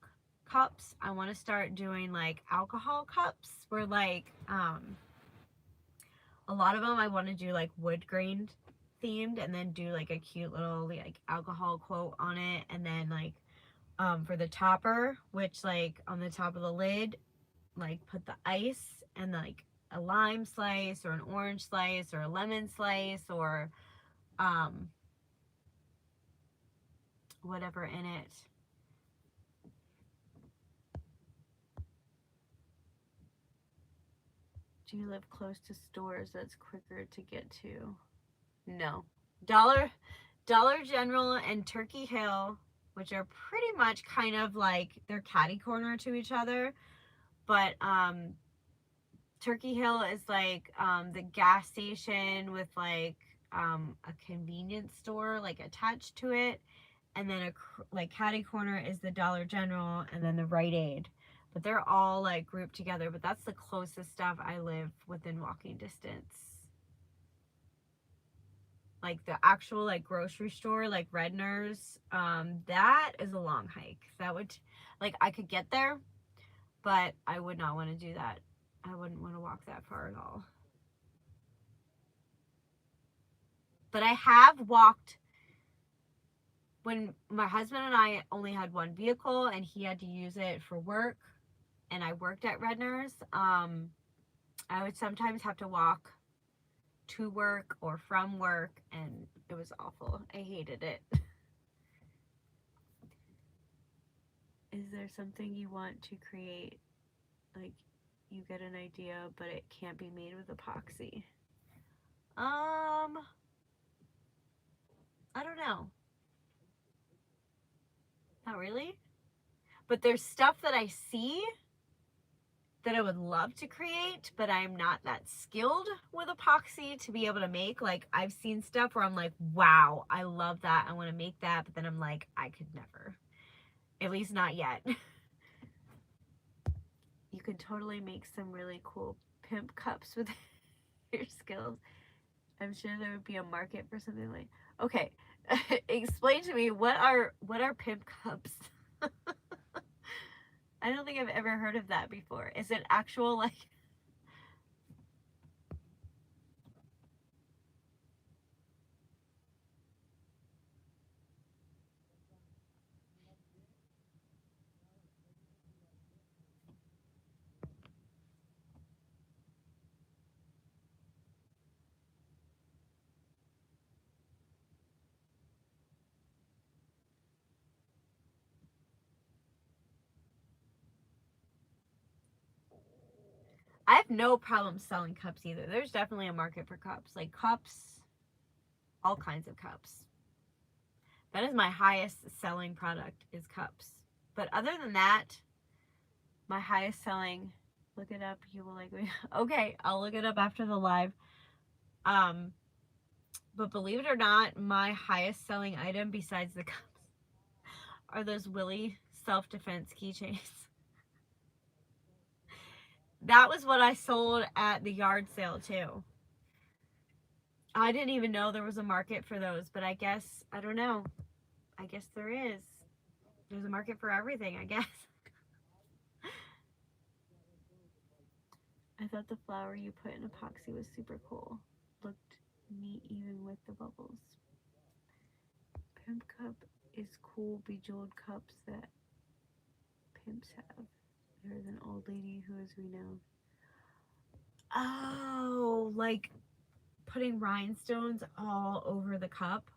cups, I want to start doing like alcohol cups where like a lot of them I want to do like wood grain themed, and then do like a cute little like alcohol quote on it, and then like for the topper, which like on the top of the lid, like put the ice and like a lime slice or an orange slice or a lemon slice or whatever in it. Do you live close to stores that's quicker to get to? No. Dollar General and Turkey Hill, which are pretty much kind of like they're catty corner to each other, but Turkey Hill is like the gas station with like a convenience store like attached to it, and then like catty corner is the Dollar General and then the Rite Aid. But they're all like grouped together, but that's the closest stuff I live within walking distance. Like the actual like grocery store, like Redner's, that is a long hike. That would, like, I could get there, but I would not want to do that. I wouldn't want to walk that far at all. But I have walked when my husband and I only had one vehicle and he had to use it for work and I worked at Redner's. I would sometimes have to walk to work or from work, and it was awful. I hated it. Is there something you want to create? Like, you get an idea, but it can't be made with epoxy. I don't know. Not really. But there's stuff that I see that I would love to create, but I'm not that skilled with epoxy to be able to make. Like, I've seen stuff where I'm like, wow, I love that. I want to make that. But then I'm like, I could never. At least not yet. You could totally make some really cool pimp cups with your skills. I'm sure there would be a market for something like. Okay, explain to me what are pimp cups? I don't think I've ever heard of that before. Is it actual like? I have no problem selling cups either. There's definitely a market for cups. Like cups, all kinds of cups. That is my highest selling product is cups. But other than that, my highest selling, look it up, you will like me. Okay, I'll look it up after the live. But believe it or not, my highest selling item besides the cups are those Willy self-defense keychains. That was what I sold at the yard sale too. I didn't even know there was a market for those, but I guess, I don't know. I guess there is. There's a market for everything, I guess. I thought the flower you put in epoxy was super cool. Looked neat even with the bubbles. Pimp cup is cool bejeweled cups that pimps have. There's an old lady who is renowned. Oh, like putting rhinestones all over the cup.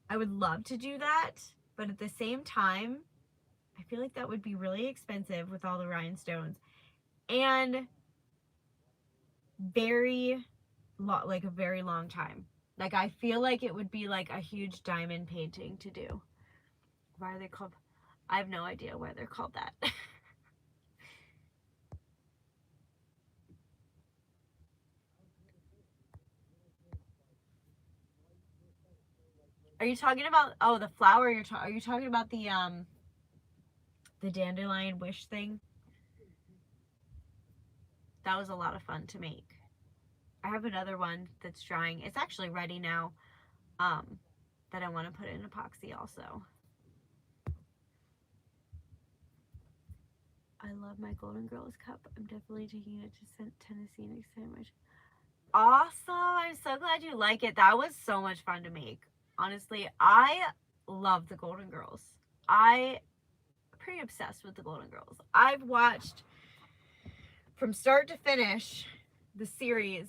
I would love to do that, but at the same time, I feel like that would be really expensive with all the rhinestones and like a very long time. Like I feel like it would be like a huge diamond painting to do. Why are they called? I have no idea why they're called that. Are you talking about, oh, the flower are you talking about the dandelion wish thing? That was a lot of fun to make. I have another one that's drying. It's actually ready now. That I want to put in epoxy also. I love my Golden Girls cup. I'm definitely taking it to Tennessee next time. Awesome. I'm so glad you like it. That was so much fun to make. Honestly, I love the Golden Girls. I'm pretty obsessed with the Golden Girls. I've watched from start to finish the series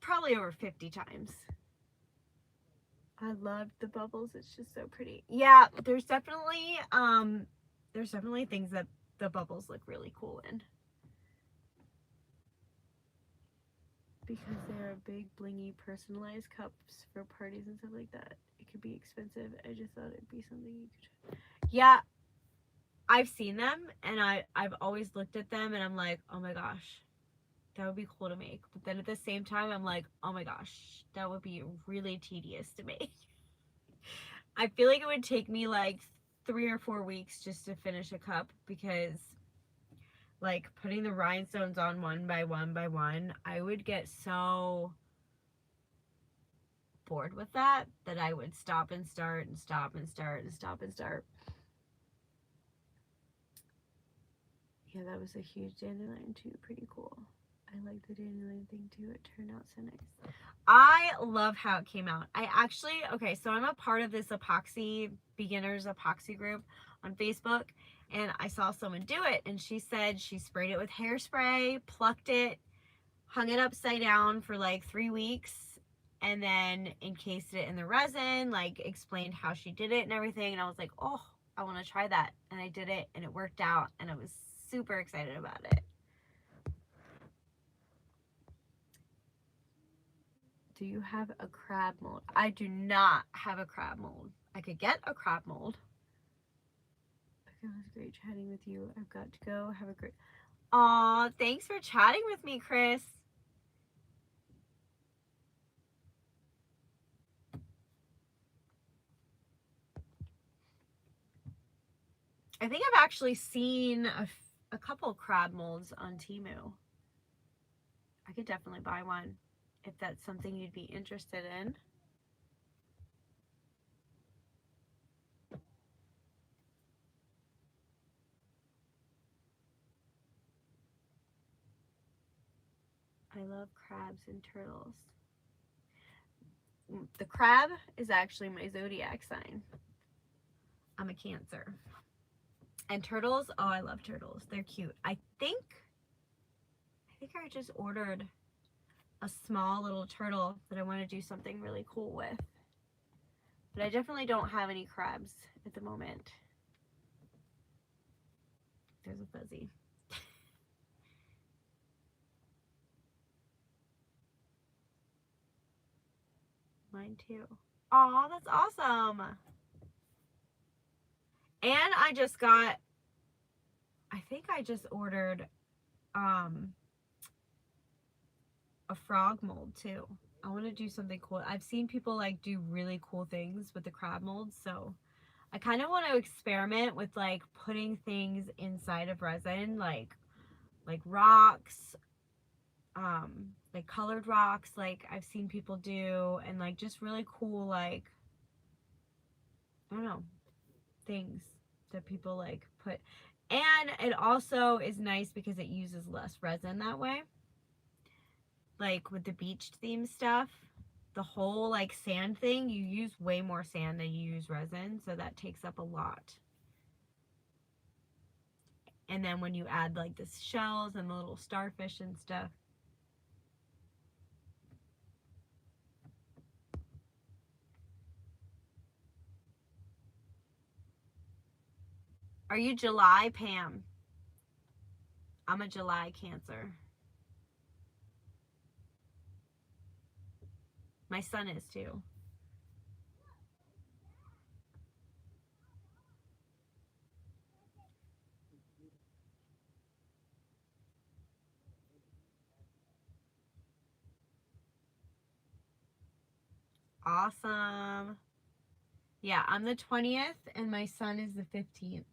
probably over 50 times. I love the bubbles. It's just so pretty. Yeah, there's definitely things that the bubbles look really cool in. Because they're big, blingy, personalized cups for parties and stuff like that. It could be expensive. I just thought it'd be something you could. Yeah, I've seen them, and I've always looked at them, and I'm like, oh my gosh, that would be cool to make. But then at the same time, I'm like, oh my gosh, that would be really tedious to make. I feel like it would take me like 3 or 4 weeks just to finish a cup, because like putting the rhinestones on one by one by one, I would get so bored with that I would stop and start and stop and start and stop and start. Yeah, that was a huge dandelion too. Pretty cool. I like the dandelion thing too. It turned out so nice. I love how it came out. Okay, so I'm a part of this beginners epoxy group on Facebook, and I saw someone do it, and she said she sprayed it with hairspray, plucked it, hung it upside down for like 3 weeks, and then encased it in the resin, like explained how she did it and everything. And I was like, oh, I want to try that. And I did it, and it worked out, and I was super excited about it. Do you have a crab mold? I do not have a crab mold. I could get a crab mold. Okay, it was great chatting with you. I've got to go. Have a great... Aw, thanks for chatting with me, Chris. I think I've actually seen a couple crab molds on Temu. I could definitely buy one if that's something you'd be interested in. I love crabs and turtles. The crab is actually my zodiac sign. I'm a Cancer. And turtles, oh, I love turtles. They're cute. I think I just ordered a small little turtle that I want to do something really cool with. But I definitely don't have any crabs at the moment. There's a fuzzy. Mine too. Oh, that's awesome. And I think I just ordered a frog mold too. I want to do something cool. I've seen people like do really cool things with the crab molds, so I kind of want to experiment with like putting things inside of resin, like rocks, like colored rocks, like I've seen people do, and like just really cool, like, I don't know, things that people like put. And it also is nice because it uses less resin that way. Like with the beach theme stuff, the whole like sand thing, you use way more sand than you use resin, so that takes up a lot. And then when you add like the shells and the little starfish and stuff. Are you July, Pam? I'm a July Cancer. My son is too. Awesome. Yeah, I'm the 20th and my son is the 15th.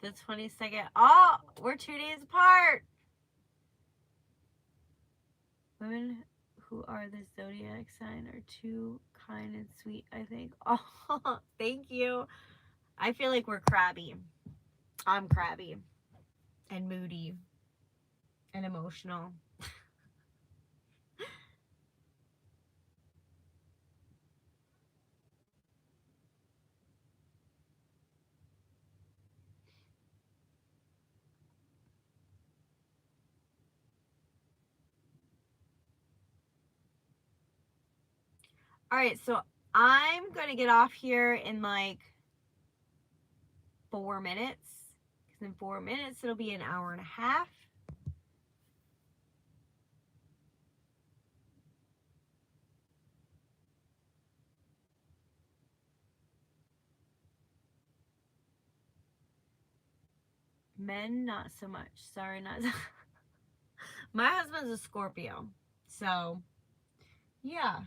The 22nd. Oh, we're 2 days apart. Women who are the zodiac sign are too kind and sweet, I think. Oh, thank you. I feel like we're crabby. I'm crabby and moody and emotional. All right, so I'm going to get off here in like 4 minutes. Because in 4 minutes, it'll be an hour and a half. Men, not so much. Sorry, not. My husband's a Scorpio. So, yeah.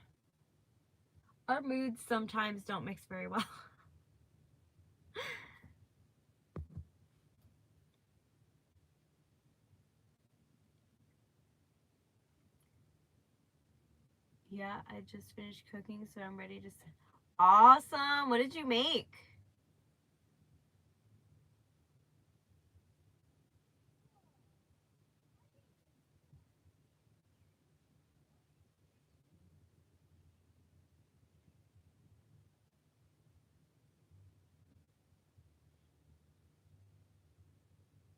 Our moods sometimes don't mix very well. Yeah, I just finished cooking, so I'm ready to. Awesome. What did you make?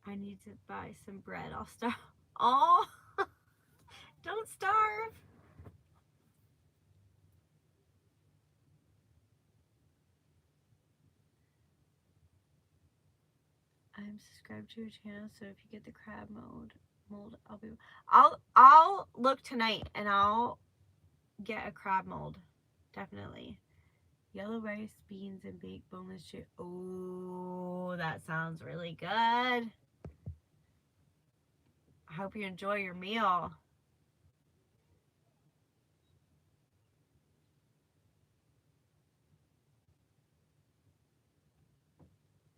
I need to buy some bread. I'll starve. Oh, don't starve. I'm subscribed to your channel, so if you get the crab mold, I'll look tonight and I'll get a crab mold. Definitely. Yellow rice, beans, and baked boneless chicken. Oh, that sounds really good. I hope you enjoy your meal.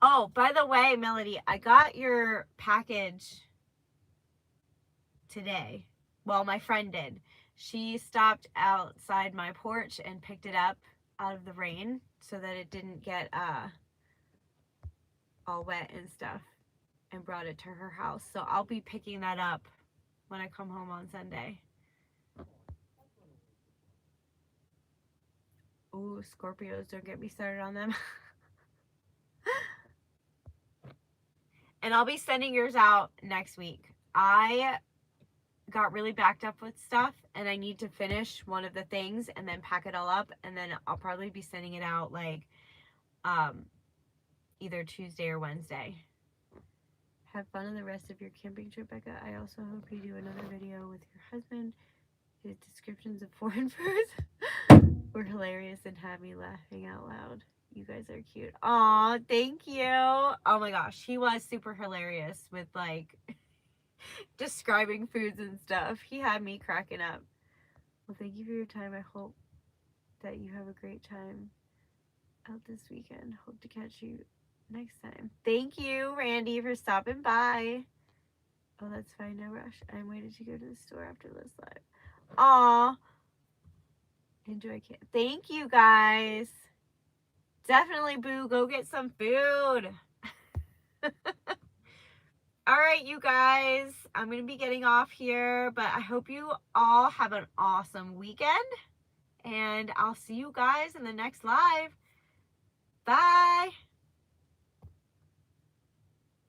Oh, by the way, Melody, I got your package today. Well, my friend did. She stopped outside my porch and picked it up out of the rain so that it didn't get all wet and stuff, and brought it to her house. So I'll be picking that up when I come home on Sunday. Ooh, Scorpios, don't get me started on them. And I'll be sending yours out next week. I got really backed up with stuff and I need to finish one of the things and then pack it all up, and then I'll probably be sending it out like either Tuesday or Wednesday. Have fun on the rest of your camping trip, Becca. I also hope you do another video with your husband. His descriptions of foreign foods were hilarious and had me laughing out loud. You guys are cute. Aw, thank you. Oh my gosh, he was super hilarious with like describing foods and stuff. He had me cracking up. Well, thank you for your time. I hope that you have a great time out this weekend. Hope to catch you next time. Thank you, Randy, for stopping by. Oh, that's fine. No rush. I'm waiting to go to the store after this live. Aw. Enjoy camp. Thank you, guys. Definitely, Boo. Go get some food. All right, you guys. I'm going to be getting off here, but I hope you all have an awesome weekend. And I'll see you guys in the next live.